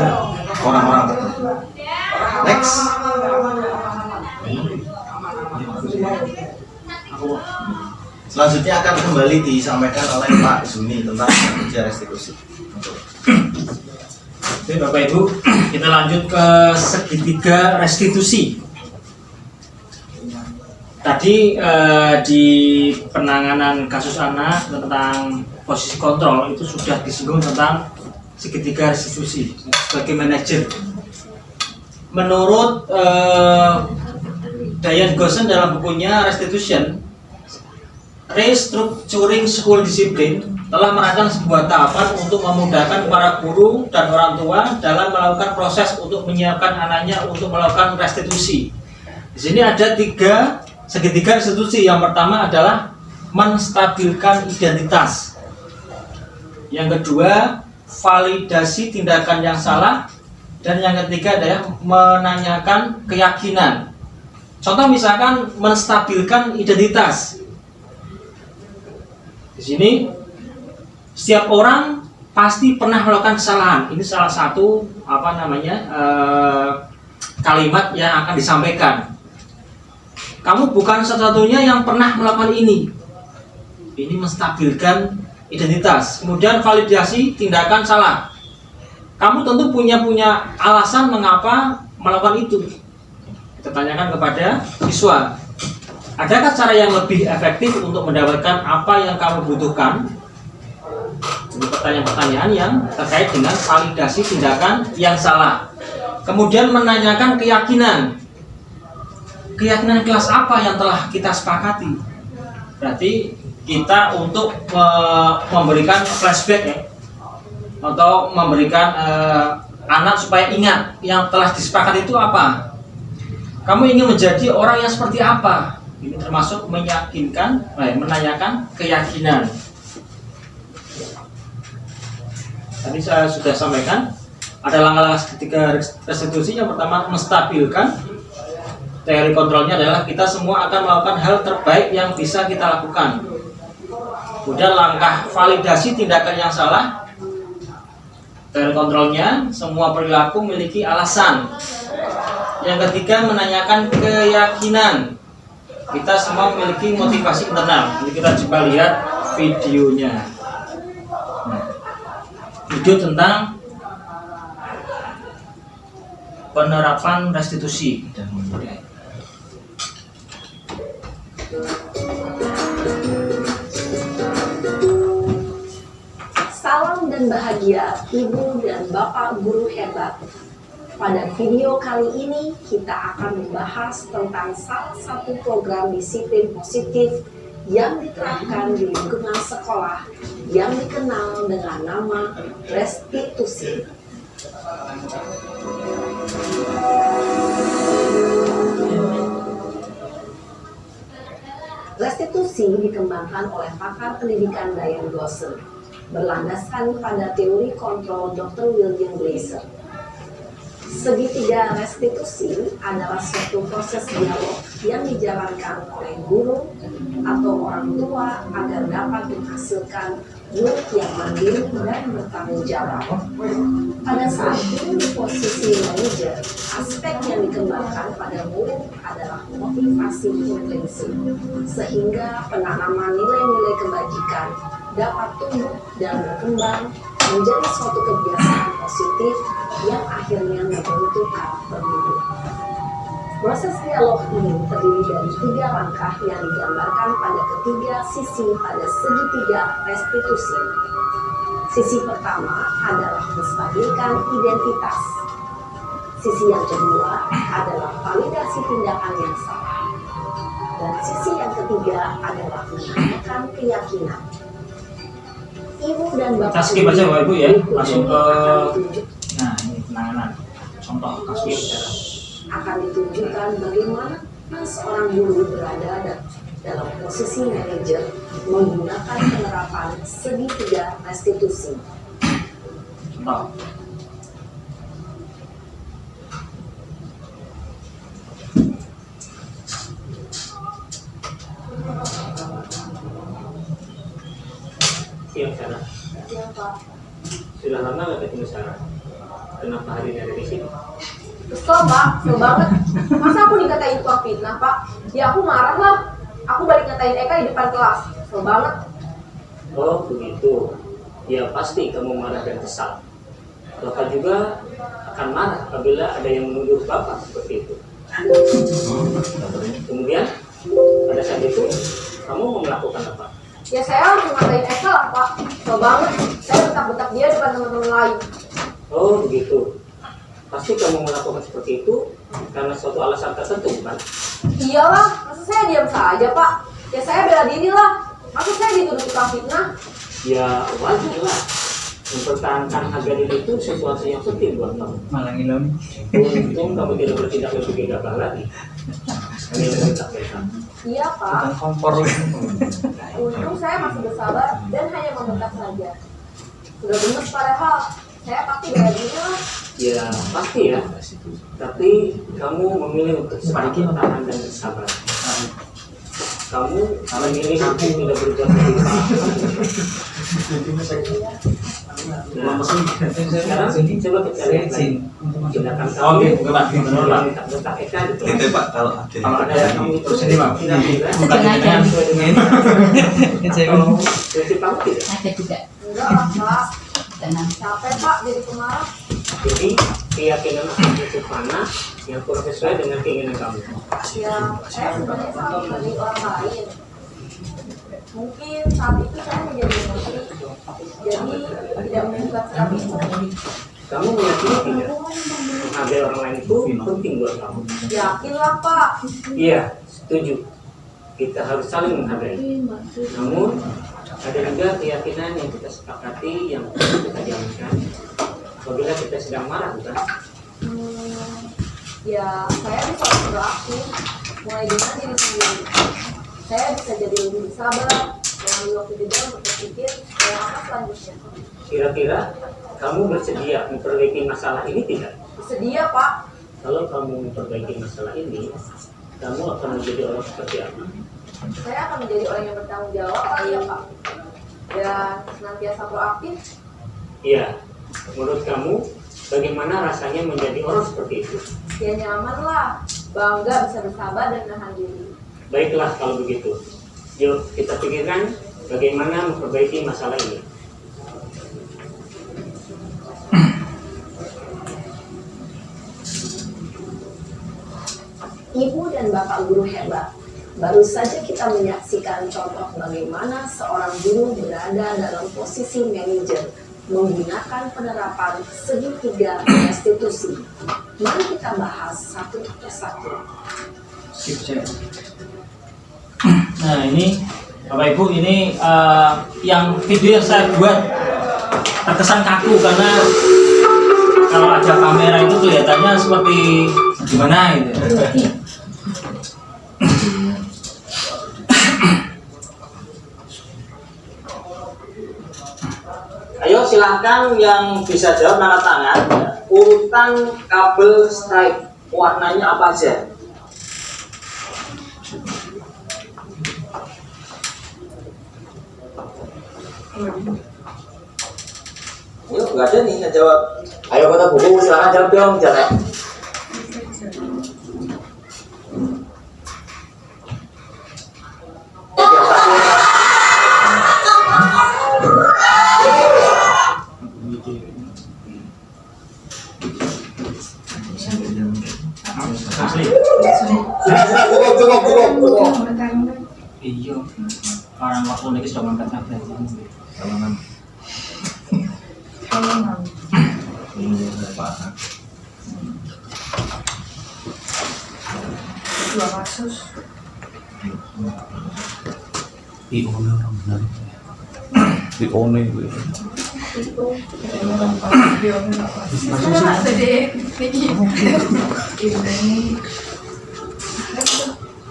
orang-orang tertentu. Next. Selanjutnya akan kembali disampaikan oleh Pak Zuni tentang kerja restitusi. Oke Bapak Ibu, kita lanjut ke segitiga restitusi. Tadi di penanganan kasus anak tentang posisi kontrol itu sudah disinggung tentang segitiga restitusi sebagai manajer. Menurut Diane Gossen dalam bukunya Restitution, Restructuring School Discipline telah merancang sebuah tahapan untuk memudahkan para guru dan orang tua dalam melakukan proses untuk menyiapkan anaknya untuk melakukan restitusi. Di sini ada 3 segitiga restitusi. Yang pertama adalah menstabilkan identitas. Yang kedua, validasi tindakan yang salah. Dan yang ketiga adalah menanyakan keyakinan. Contoh misalkan menstabilkan identitas. Di sini setiap orang pasti pernah melakukan kesalahan. Ini salah satu kalimat yang akan disampaikan. Kamu bukan satu-satunya yang pernah melakukan ini. Ini menstabilkan identitas. Kemudian validasi tindakan salah. Kamu tentu punya alasan mengapa melakukan itu. Kita tanyakan kepada siswa. Adakah cara yang lebih efektif untuk mendapatkan apa yang kamu butuhkan? Ini pertanyaan-pertanyaan yang terkait dengan validasi tindakan yang salah. Kemudian menanyakan keyakinan. Keyakinan kelas apa yang telah kita sepakati? Berarti kita untuk memberikan flashback ya, atau memberikan anak supaya ingat yang telah disepakati itu apa. Kamu ingin menjadi orang yang seperti apa? Ini termasuk meyakinkan, menanyakan keyakinan. Tadi saya sudah sampaikan ada langkah-langkah ketika restitusi. Yang pertama, menstabilkan. Teori kontrolnya adalah kita semua akan melakukan hal terbaik yang bisa kita lakukan. Kemudian langkah validasi tindakan yang salah. Teori kontrolnya, semua perilaku memiliki alasan. Yang ketiga, menanyakan keyakinan. Kita semua memiliki motivasi internal. Ini kita coba lihat videonya. Video tentang penerapan restitusi. Salam dan bahagia Ibu dan Bapak guru hebat. Pada video kali ini kita akan membahas tentang salah satu program disiplin positif yang diterapkan di lingkungan sekolah yang dikenal dengan nama restitusi. Restitusi dikembangkan oleh pakar pendidikan Diane Gosser, berlandaskan pada teori kontrol Dr. William Glasser. Segitiga restitusi adalah suatu proses dialog yang dijalankan oleh guru atau orang tua agar dapat menghasilkan murid yang mandiri dan bertanggung jawab. Pada saat ini di posisi manajer, aspek yang dikembangkan pada murid adalah motivasi intrinsik, sehingga penanaman nilai-nilai kebajikan dapat tumbuh dan berkembang menjadi suatu kebiasaan positif yang akhirnya membentuk karakter murid. Proses dialog ini terdiri dari 3 langkah yang digambarkan pada ketiga sisi pada segitiga restitusi. Sisi pertama adalah menstabilkan identitas. Sisi yang kedua adalah validasi tindakan yang salah. Dan sisi yang ketiga adalah menanyakan keyakinan. Ibu dan Bapak Kita skip aja Bapak Ibu ya, langsung ke nah, ini penanganan contoh kasus. Akan ditunjukkan bagaimana seorang guru berada dalam posisi manajer menggunakan penerapan segitiga restitusi. Contoh. Siap Sarah. Ya Pak. Sudah lama nggak ketemu Sarah? Kenapa hari ini ada di sini? Kesel Pak, kesel banget. Masa aku dikatain tukang fitnah Pak? Ya aku marah lah. Aku balik ngatain Eka di depan kelas. Kesel banget. Oh begitu. Ya pasti kamu marah dan kesal. Bapak juga akan marah apabila ada yang menuduh Bapak seperti itu. Kemudian pada saat itu kamu mau melakukan apa? Ya saya harus ngatain Eka lah Pak. Kesel banget. Saya bentak-bentak dia depan teman-teman lain. Oh begitu. Pasti kamu melakukan seperti itu karena suatu alasan tertentu, kan? Iyalah, masa saya diam saja Pak? Ya saya bela diri lah. Masa saya dituduh tukang fitnah? Ya wajar lah. Mempertahankan harga diri itu sesuatu yang penting buat kamu. Malah ngilang. Untung kamu tidak bertindak lebih gegabah lagi. Kami meminta mereka. Iya Pak. Kompor. Untung saya masih bersabar dan hanya membentak saja. Sudah gemes padahal. Saya pasti bela diri lah. Ya pasti ya. Tapi kamu memilih untuk semakin tahan dan bersabar. Kamu memilih untuk tidak berbuat lebih parah. Nah, sekarang coba kita lihat lagi tindakan kamu bentak-bentak Eka gitu. Itu Pak, kalau Kalau ada yang kamu itu Sini, Pak. tidak Bukan dengan kalau prinsip kamu tidak. Ada juga. Enggak lah Pak. Tenang. Capek Pak jadi pemarah. Jadi keyakinan akan hidup mana yang kurang sesuai dengan keinginan kamu. Ya, saya sebenarnya sama seperti orang lain. Mungkin saat itu saya menjadi emosi, jadi tidak menyukai saat itu. Kamu meyakini tidak menghargai orang lain itu penting buat kamu? Yakinlah Pak. Iya, setuju. Kita harus saling menghargai. Namun ada juga keyakinan yang kita sepakati yang kita jalankan. Apabila kita sedang marah, bukan? Ya, saya bisa beraktif mulai dengan diri sendiri. Saya bisa jadi lebih sabar, mengambil waktu juga untuk berpikir apa selanjutnya. Kira-kira kamu bersedia memperbaiki masalah ini tidak? Bersedia Pak. Kalau kamu memperbaiki masalah ini, kamu akan menjadi orang seperti apa? Saya akan menjadi orang yang bertanggung jawab kali ya Pak. Dan senantiasa proaktif. Iya. Menurut kamu, bagaimana rasanya menjadi orang seperti itu? Ya nyaman lah, bangga bisa bersabar dan menahan diri. Baiklah kalau begitu. Yuk kita pikirkan bagaimana memperbaiki masalah ini. Ibu dan Bapak guru hebat. Baru saja kita menyaksikan contoh bagaimana seorang guru berada dalam posisi manajer menggunakan penerapan segitiga restitusi. Mari kita bahas satu persatu. Nah ini Bapak Ibu, ini yang video yang saya buat terkesan kaku karena kalau ada kamera itu kelihatannya seperti gimana gitu. Ayo silahkan yang bisa jawab tanda tangan. Urutan kabel stripe warnanya apa aja? Ayo, nggak ada nih yang jawab. Ayo kota buku silahkan jawab dong, jangan. Iya, orang waktu ini sudah mengangkat kabel. Dua kasus. Ione orang benar. Ione itu.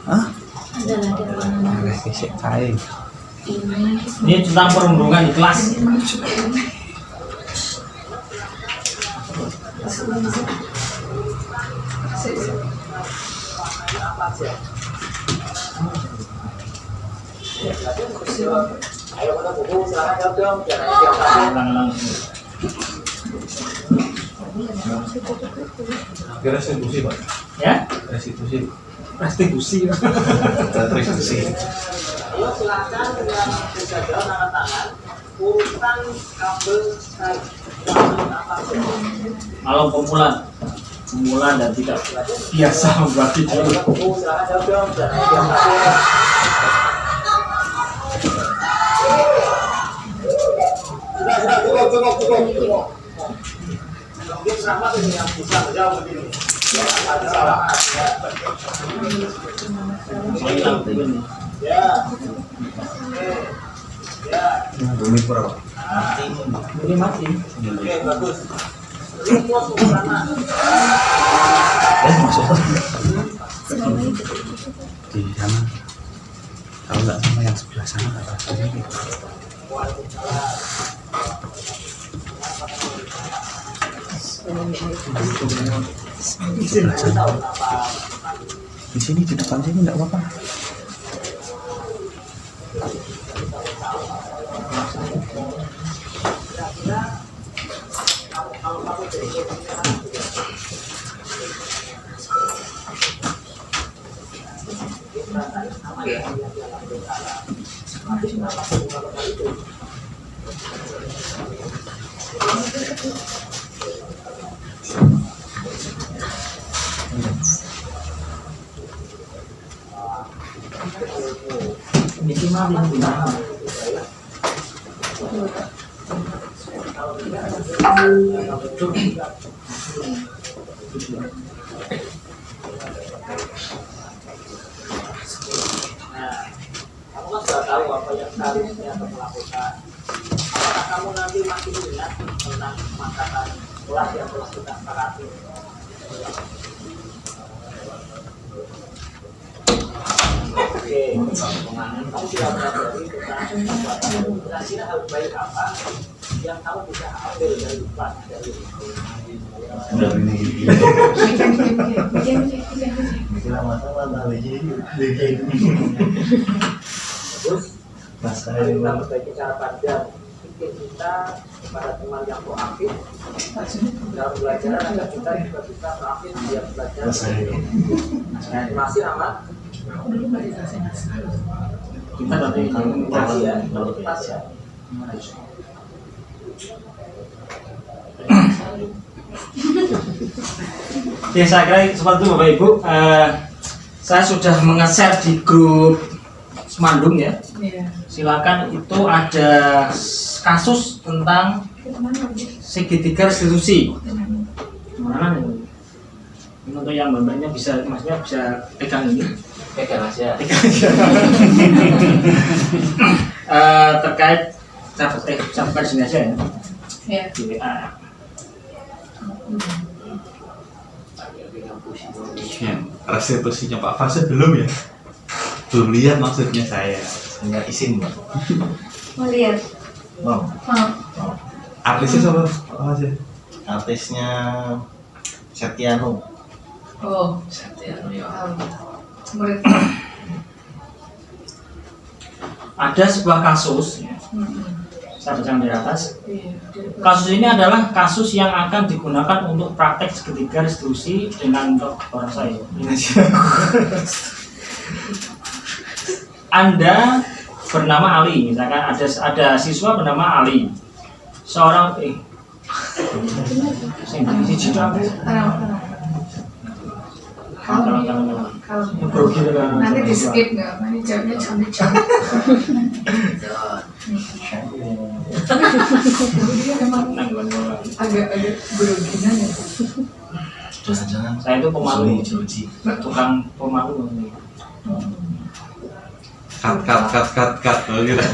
Hah? Ini tentang perundungan ikhlas. Ayo kota buku silahkan jawab dong, jangan. Restitusi Pak. Ya? Restitusi. Restitusi. Restitusi. Ayo silahkan yang bisa jawab tanda tangan. Urutan kabel stripe warnanya apa aja? Kalau pemula dan tidak biasa membuat Ayo video. kota buku silahkan jawab dong, jangan. Cukup. Mungkin sama yang bisa menjawab begini. Ada salah. Ya. Ya. Bumi berapa? Ini mati. Oke, bagus. Rumus sederhana. Masuk. Di sana. Kalau nggak sama yang sebelah sana nggak rasanya gitu. Di sini di depan sini nggak apa-apa. Ini mah yang gimana? Nah, kamu kan sudah tahu apa yang seharusnya kamu lakukan. Apakah kamu nanti masih ingat tentang makanan kelas yang telah kita sepakati? Oke, kamu tidak menyadari tentang kira-kira hal baik apa yang kamu bisa ambil dari kelas dari terus mari kita perbaiki cara pandang pikir kita kepada teman yang proaktif dalam belajar agar kita juga bisa proaktif biar belajar. Terima kasih Ahmad. Kita nanti komunikasi ya, kita ya. Oke, saya kira seperti itu Bapak Ibu. Saya sudah nge-share di grup Semandung ya. Silakan, itu ada kasus tentang segitiga restitusi. Mana nih? Ini untuk yang bapaknya bisa, maksudnya bisa pegang ini. Pegang aja. Terkait sampai sini aja ya. Iya. Di WA. Ya, restitusinya Pak Fase belum ya? Belum lihat maksudnya saya. Hanya izin, Mbak. Mau lihat? Mau. Artisnya siapa Pak Fase? Artisnya Setiano. Oh, Setiano ya. Murid. Ada sebuah kasus ya. Saya baca di atas. Iya. Kasus ini adalah kasus yang akan digunakan untuk praktek segitiga restitusi dengan orang saya. Anda bernama Ali, misalkan ada siswa bernama Ali, seorang Nanti di skip nggak? Nanti jawabnya jam. Dia memang agak groginan ya. Jangan-jangan saya itu pemalu, Joji. tukang pemalu. Cut gitu.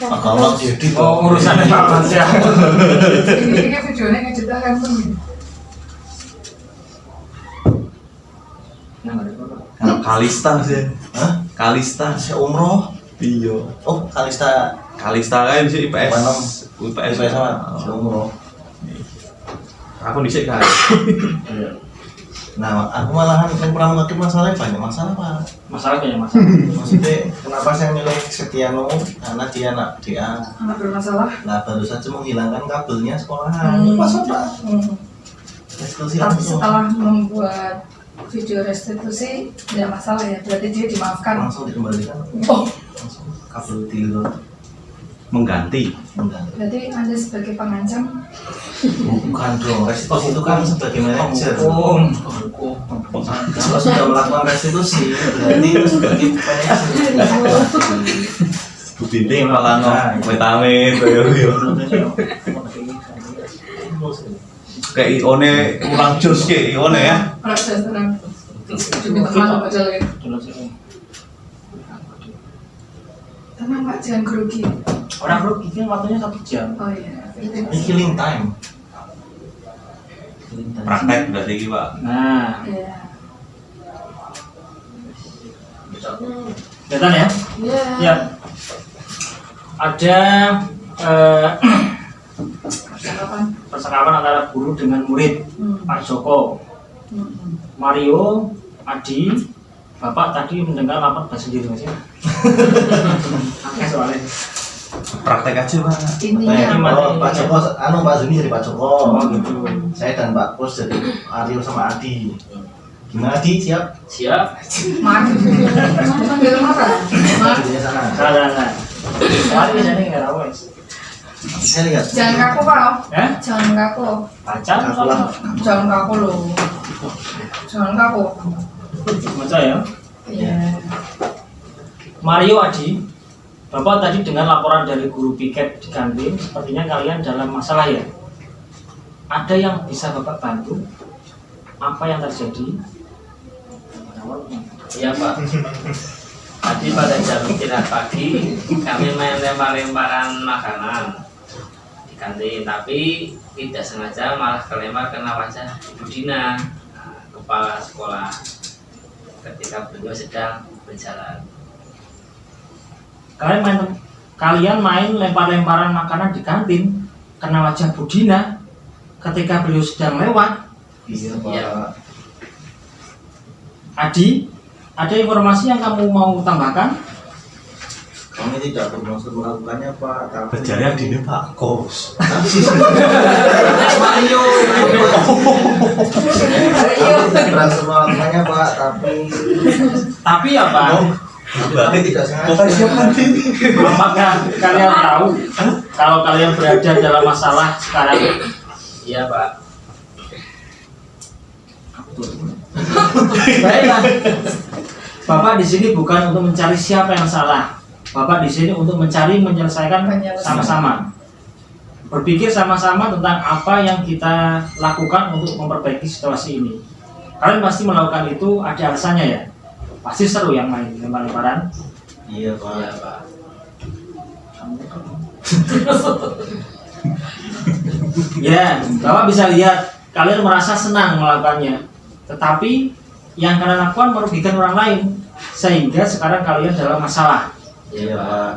Kalau jadi Urusannya Pak Mas ya. Ini kan videonya ngeceritakan pun. Kalista sih. Hah? Kalista. Saya umroh. Iya. Oh, Kalista Kalista kan sih IPS. IPS sama. Saya umroh. Aku dhisik kan. Nah, aku malahan yang pernah mengerti masalahnya banyak masalah, Pak. Masalah kayaknya masalah. Maksudnya, kenapa saya milih Setiano? Karena dia anak DA. Anak bermasalah. Nah, baru saja menghilangkan kabelnya sekolahan. Pas Pak. Restitusi Tapi langsung. setelah membuat video restitusi tidak masalah ya, berarti dia dimaafkan. Langsung dikembalikan. Oh, Langsung kabel dilihat. Mengganti. berarti Anda sebagai pengancam. Bukan dong, restitusi itu kan sebagai manajer. Hukum. Kalau sudah melakukan restitusi, berarti itu sebagai manajer. Bu Binti malah amit-amit yo. Kayak ione kurang jos ke ione ya. Proses terang. Demi teman baca lagi. Tenang Pak, jangan grogi. Orang grogi kan waktunya 1 jam. Oh iya. Ini killing time. Killing time. Praktek berarti iki, Pak. Nah, Iya. kelihatan ya? Iya. Ya. Ada percakapan antara guru dengan murid. Pak Joko, Mario, Adi, Bapak tadi mendengar lapor bahasa sendiri Mas ya? Oke soalnya. Praktek aja, Pak. Intinya Oh, Pak Joko, Pak Zuni jadi Pak Joko. Oh gitu. Saya dan Pak Pus jadi Aryo sama Adi. Gimana Adi? Siap? Siap. Maaf. Panggil apa? Maaf. Jadinya sana. Salah. Soalnya biasanya nggak tahu Mas. Saya lihat. Jangan kaku Pak. Ya? Jangan kaku. Pacar. Jangan kaku loh. Jangan kaku. Baca ya. Iya. Mario Adi, Bapak tadi dengar laporan dari guru piket di kantin, sepertinya kalian dalam masalah ya. Ada yang bisa Bapak bantu? Apa yang terjadi? Iya Pak. Tadi pada jam istirahat pagi kami main lempar-lemparan makanan di kantin, tapi tidak sengaja malah kelempar kena wajah Ibu Dina, kepala sekolah, ketika beliau sedang berjalan. Kalian main lempar-lemparan makanan di kantin kena wajah Bu Dina ketika beliau sedang lewat. Iya Pak. Iya. Adi, ada informasi yang kamu mau tambahkan? Kami tidak bermaksud melakukannya Pak, tapi Berjalan di Pak Kos. Mario. kami tidak bermaksud melakukannya Pak, Tapi apa? kami tidak sengaja. Apakah kalian tahu kalau kalian berada dalam masalah sekarang? Iya Pak. Baiklah. Bapak di sini bukan untuk mencari siapa yang salah. Bapak di sini untuk menyelesaikan sama-sama. Berpikir sama-sama tentang apa yang kita lakukan untuk memperbaiki situasi ini. Kalian pasti melakukan itu ada alasannya ya. Pasti seru yang main lempar-lemparan. Iya Pak. Iya Pak. Ya, Bapak bisa lihat kalian merasa senang melakukannya. Tetapi yang kalian lakukan merugikan orang lain, sehingga sekarang kalian dalam masalah. Iya Pak.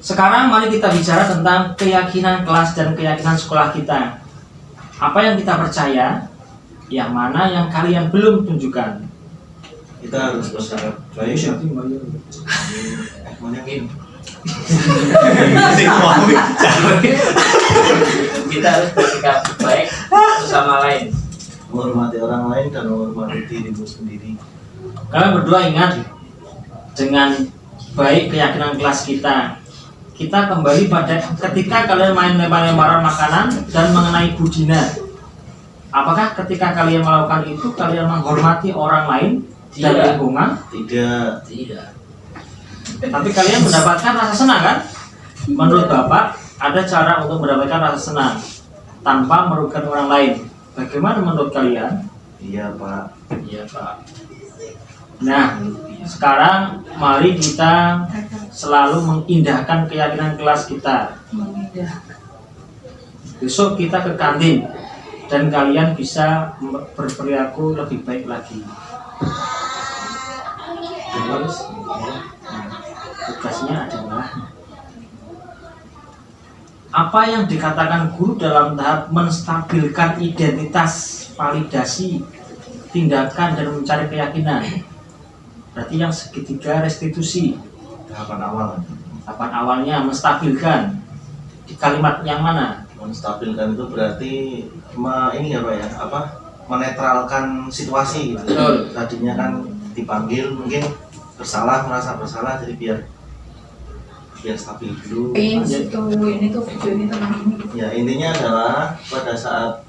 Sekarang mari kita bicara tentang keyakinan kelas dan keyakinan sekolah kita. Apa yang kita percaya, yang mana yang kalian belum tunjukkan. Kita harus bersikap baik. Kita harus bersikap baik satu sama lain, Menghormati orang lain dan menghormati dirimu sendiri. Kalian berdua ingat, dengan baik keyakinan kelas kita. Kita kembali pada ketika kalian main lempar-lemparan makanan dan mengenai Bu Dina. Apakah ketika kalian melakukan itu kalian menghormati orang lain dan Tidak. lingkungan? Tidak. tidak. Tapi kalian mendapatkan rasa senang kan? Menurut Bapak, ada cara untuk mendapatkan rasa senang tanpa merugikan orang lain. Bagaimana menurut kalian? Iya Pak. Iya Pak. Nah, sekarang mari kita selalu mengindahkan keyakinan kelas kita. Besok kita ke kantin dan kalian bisa berperilaku lebih baik lagi. Terus, tugasnya adalah apa yang dikatakan guru dalam tahap menstabilkan identitas, validasi, tindakan dan mencari keyakinan. Berarti yang segitiga restitusi. Tahapan awal. Tahapan awalnya menstabilkan. Di kalimat yang mana? Menstabilkan itu berarti ini ya Pak ya, menetralkan situasi gitu. Betul. Tadinya kan dipanggil mungkin merasa bersalah, jadi biar stabil dulu. Ini tuh video ini tentang ini. Ya intinya adalah pada saat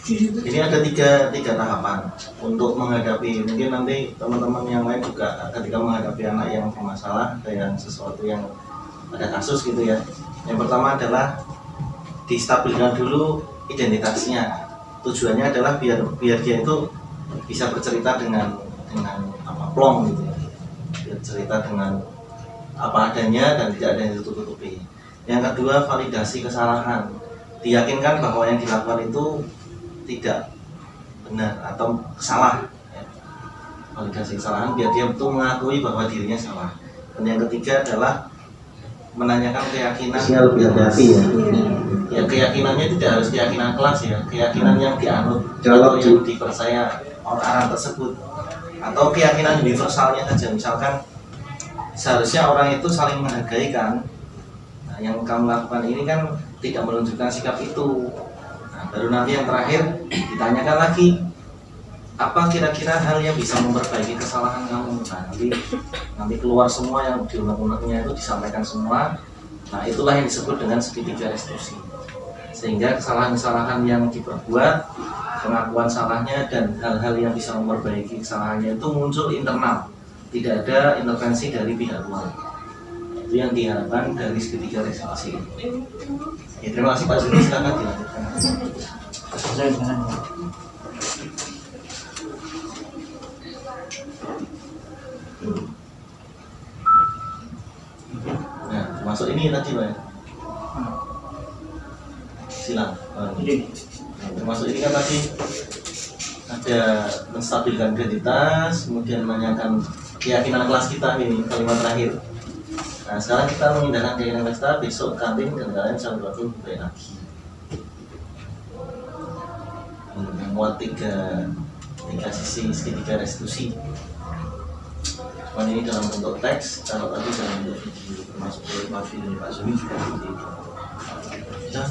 ini ada tiga tahapan untuk menghadapi, mungkin nanti teman-teman yang lain juga ketika menghadapi anak yang bermasalah dengan sesuatu yang ada kasus gitu ya. Yang pertama adalah distabilkan dulu identitasnya. Tujuannya adalah biar dia itu bisa bercerita dengan plong gitu ya. Biar cerita dengan apa adanya dan tidak ada yang ditutup-tutupi. Yang kedua, validasi kesalahan. Diyakinkan bahwa yang dilakukan itu tidak benar atau salah ya. Validasi kesalahan biar dia betul mengakui bahwa dirinya salah. Dan yang ketiga adalah menanyakan keyakinan lebih hati ya. Ya keyakinannya tidak harus keyakinan kelas ya, keyakinan yang dianut atau yang dipercaya orang tersebut, atau keyakinan universalnya saja. Misalkan seharusnya orang itu saling menghargai kan. Nah, yang kamu lakukan ini kan tidak menunjukkan sikap itu. Baru nanti yang terakhir ditanyakan lagi, apa kira-kira hal yang bisa memperbaiki kesalahan kamu. Nah, nanti keluar semua yang di undang-undangnya itu disampaikan semua. Nah itulah yang disebut dengan segitiga restitusi. sehingga kesalahan-kesalahan yang diperbuat, pengakuan salahnya dan hal-hal yang bisa memperbaiki kesalahannya itu muncul internal, tidak ada intervensi dari pihak luar. Itu yang diharapkan dari segitiga restitusi. Ya, terima kasih Pak Zuni, silakan dilanjutkan. Nah, termasuk ini tadi Pak. Silang. Nah, termasuk ini kan tadi ada menstabilkan identitas, kemudian menanyakan keyakinan kelas kita ini kalimat terakhir. Nah, sekarang kita memindahkan keyakinan kelas kita, besok kantin dan kalian bisa berlaku lebih baik lagi. Memuat tiga sisi segitiga restitusi. Cuman ini dalam bentuk teks, kalau tadi dalam bentuk video, termasuk dari Pak Zuni juga seperti itu. Ya.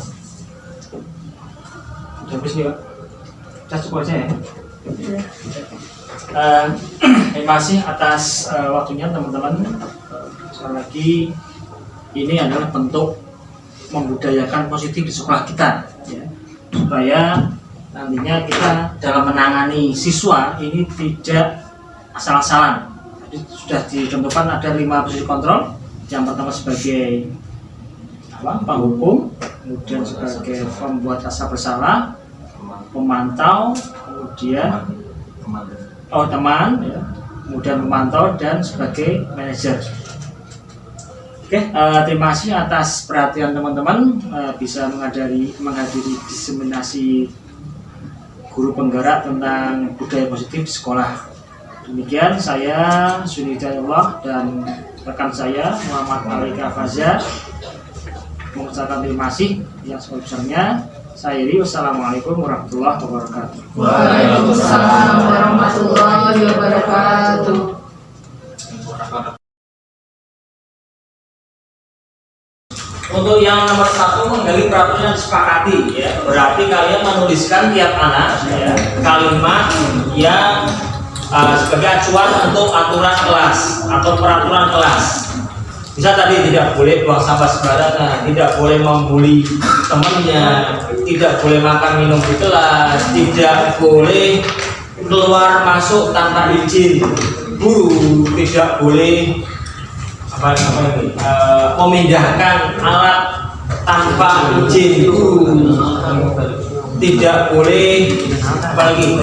Habis nih Pak, kita cukup aja ya. Terima kasih atas waktunya teman-teman. Sekali lagi ini adalah bentuk membudayakan positif di sekolah kita, ya, supaya nantinya kita dalam menangani siswa ini tidak asal-asalan. Jadi sudah ditentukan ada 5 posisi kontrol. Yang pertama sebagai penghukum, kemudian sebagai pembuat rasa bersalah, pemantau, kemudian teman, ya, kemudian memantau dan sebagai manajer. Oke, terima kasih atas perhatian teman-teman, bisa menghadiri diseminasi guru penggerak tentang budaya positif di sekolah. Demikian saya Suni Hidayatullah dan rekan saya Muhammad Alika Faza mengucapkan terima kasih yang sebesar-besarnya. Saya Iri, wassalamualaikum warahmatullahi wabarakatuh. Waalaikumsalam warahmatullahi wabarakatuh. Untuk yang nomor 1 menggali peraturan yang disepakati, ya, berarti kalian menuliskan tiap anak, ya, kalimat yang sebagai acuan untuk aturan kelas atau peraturan kelas. Bisa tadi tidak boleh buang sampah sembarangan, tidak boleh membuli temannya, tidak boleh makan minum di kelas, tidak boleh keluar masuk tanpa izin guru, tidak boleh memindahkan alat tanpa izin guru, tidak boleh apalagi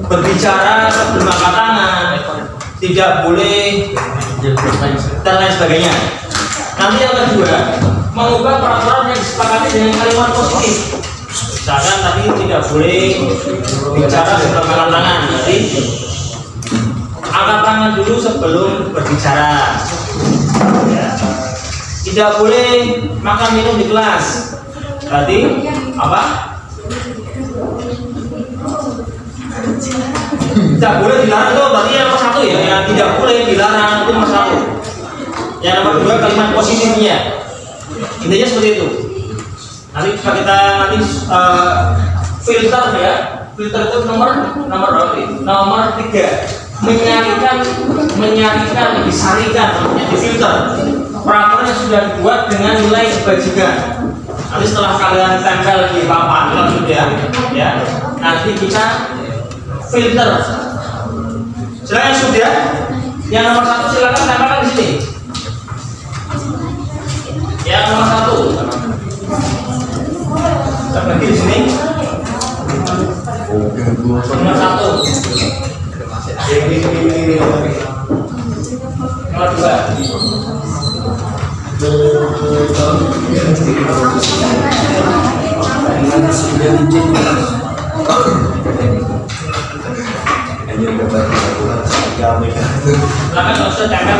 berbicara sebelum angkat tangan, tidak boleh dan lain sebagainya. Nanti yang kedua, mengubah peraturan yang disepakati dengan kalimat positif. Misalkan tadi tidak boleh bicara sebelum angkat tangan, jadi angkat tangan dulu sebelum berbicara. Ya. Tidak boleh makan minum di kelas. Berarti apa? Tidak boleh dilarang itu berarti yang nomor 1 ya. Yang tidak boleh dilarang itu nomor 1. Yang nomor 2 kalimat positifnya. Intinya seperti itu. Nanti coba kita filter ya. Filter itu nomor berapa? Nomor 3. Menyarikan, disarikan, difilter peraturan yang sudah dibuat dengan nilai kebajikan. Nanti setelah kalian tempel di papan kalau sudah, ya, nanti kita filter. Silakan sudah, yang nomor 1 silakan tempelkan di sini. Yang nomor 1, kita bagi di sini. Nomor 1. Nomor 2. Silakan Ustaz tempel.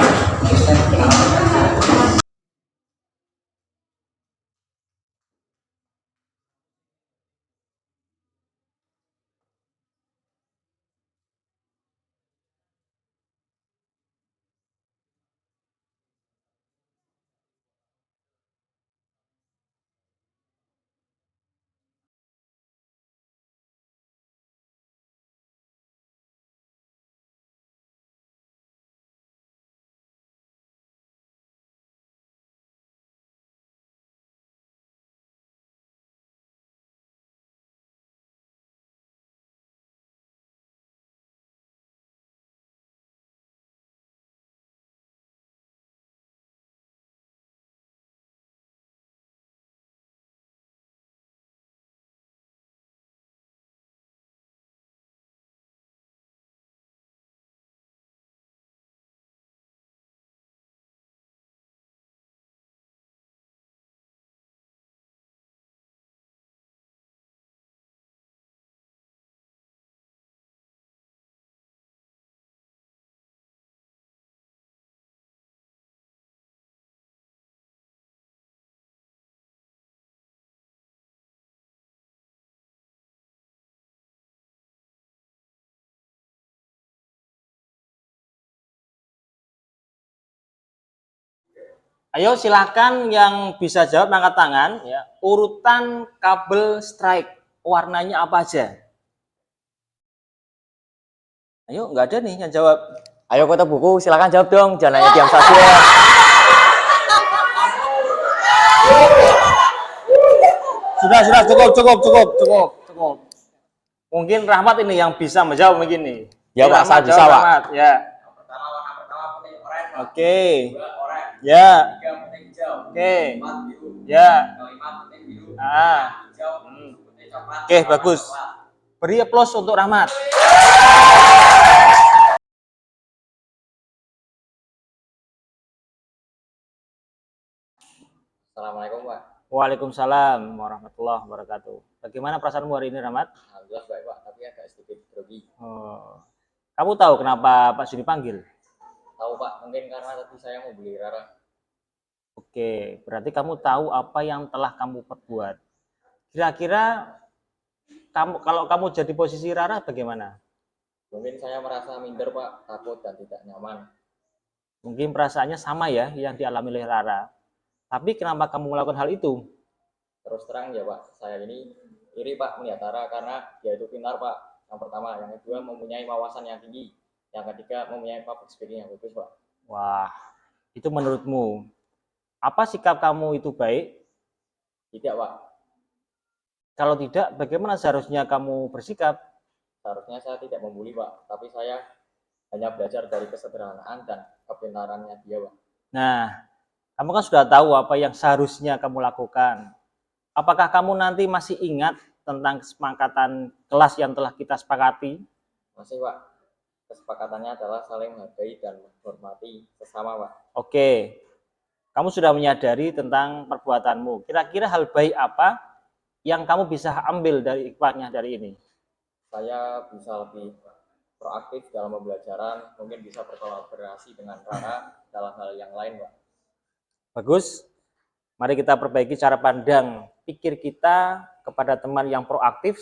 Ayo silakan yang bisa jawab angkat tangan ya. Urutan kabel strike warnanya apa aja? Ayo, nggak ada nih yang jawab. Ayo kota buku, silakan jawab dong, jangan hanya diam saja. Sudah, cukup. Mungkin Rahmat ini yang bisa menjawab begini. Ya Pak, saya bisa Pak. Rahmat, ya. Oke. Ya. Oke. Ya. Oke, bagus. Beri aplaus untuk Rahmat. Assalamualaikum Pak. Waalaikumsalam warahmatullahi wabarakatuh. Bagaimana perasaanmu hari ini, Rahmat? Alhamdulillah baik Pak, tapi agak sedikit grogi. Oh. Kamu tahu kenapa Pak Suni panggil? Tahu Pak, mungkin karena tadi saya mau beli Rara. Oke, berarti kamu tahu apa yang telah kamu perbuat. Kira-kira kalau kamu jadi posisi Rara bagaimana? Mungkin saya merasa minder Pak, takut dan tidak nyaman. Mungkin perasaannya sama ya yang dialami oleh Rara. Tapi kenapa kamu melakukan hal itu? Terus terang ya Pak, saya ini iri Pak melihat Rara karena dia itu pintar Pak. Yang pertama, yang kedua mempunyai wawasan yang tinggi. Yang ketiga mempunyai public speaking yang bagus Pak. Wah, itu menurutmu. Apa sikap kamu itu baik? Tidak Pak. Kalau tidak, bagaimana seharusnya kamu bersikap? Seharusnya saya tidak membuli Pak, tapi saya hanya belajar dari kesederhanaan dan kepintarannya dia Pak. Nah, kamu kan sudah tahu apa yang seharusnya kamu lakukan. Apakah kamu nanti masih ingat tentang kesepakatan kelas yang telah kita sepakati? Masih Pak. Kesepakatannya adalah saling menghargai dan menghormati sesama Pak. Oke. Kamu sudah menyadari tentang perbuatanmu. Kira-kira hal baik apa yang kamu bisa ambil dari hikmahnya dari ini? Saya bisa lebih proaktif dalam pembelajaran, mungkin bisa berkolaborasi dengan Rara dalam hal yang lain Pak. Bagus. Mari kita perbaiki cara pandang pikir kita kepada teman yang proaktif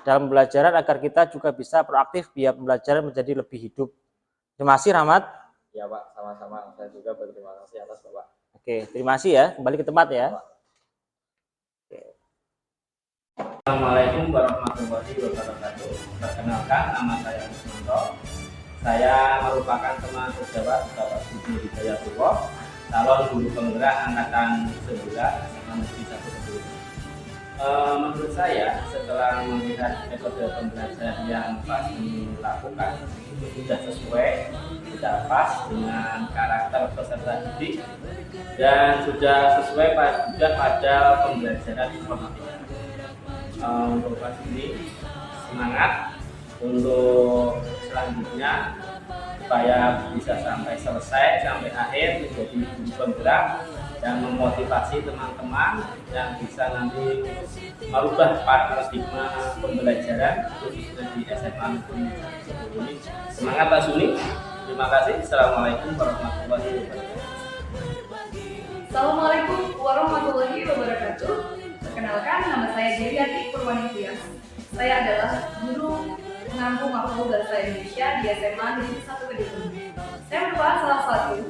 dalam pembelajaran agar kita juga bisa proaktif biar pembelajaran menjadi lebih hidup. Terima kasih Rahmat. Ya Pak, sama-sama. Saya juga berterima kasih atas Bapak. Oke, terima kasih ya. Kembali ke tempat ya. Assalamualaikum warahmatullahi wabarakatuh. Perkenalkan, nama saya Usmanto. Saya merupakan teman sejawat Bapak Budi Hidayatullah, calon guru penggerak angkatan 9 SMA Negeri 1 Kediri. Menurut saya, setelah melihat metode pembelajaran yang Pak Suni lakukan, itu sudah sesuai, sudah pas dengan karakter peserta didik, dan sudah sesuai juga pada pembelajaran informatika. Untuk Pak Suni, semangat untuk selanjutnya supaya bisa sampai selesai, sampai akhir menjadi guru penggerak dan memotivasi teman-teman yang bisa nanti merubah paradigma pembelajaran khususnya di SMA Negeri 1 ini. Semangat Pak Suni. Terima kasih. Assalamualaikum warahmatullahi wabarakatuh. Assalamualaikum warahmatullahi wabarakatuh. Perkenalkan, nama saya Dewiati Purwaningtyas. Saya adalah guru pengampu mapel bahasa Indonesia di SMA Negeri 1 Kediri. Saya merupakan salah satu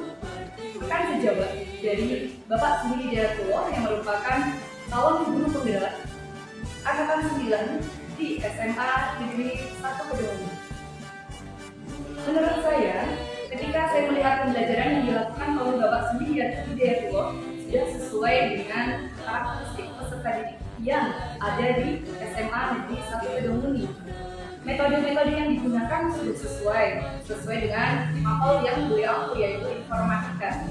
rekan sejawat dari Bapak Suni Hidayatullah yang merupakan calon guru penggerak angkatan 9 di SMA Negeri 1 Kediri. Menurut saya, ketika saya melihat pembelajaran yang dilakukan oleh Bapak Suni Hidayatullah sudah sesuai dengan karakteristik peserta didik yang ada di SMA Negeri 1 Kediri. Metode-metode yang digunakan sudah sesuai dengan mapel yang beliau ampu, yaitu informatika.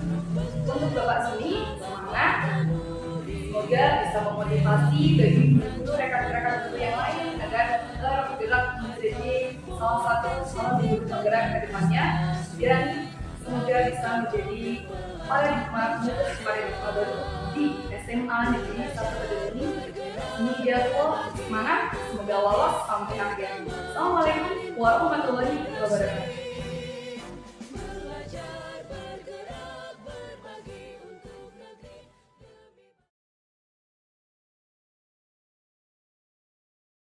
Untuk Bapak Suni, semangat. Semoga bisa memotivasi bagi guru rekan-rekan guru yang lain agar bergerak menjadi salah satu guru penggerak ke depannya, dan semoga bisa menjadi paradigma baru di SMA Negeri 1 Kediri. Ini dia semangat, semoga lolos sampai akhir. Assalamualaikum warahmatullahi wabarakatuh.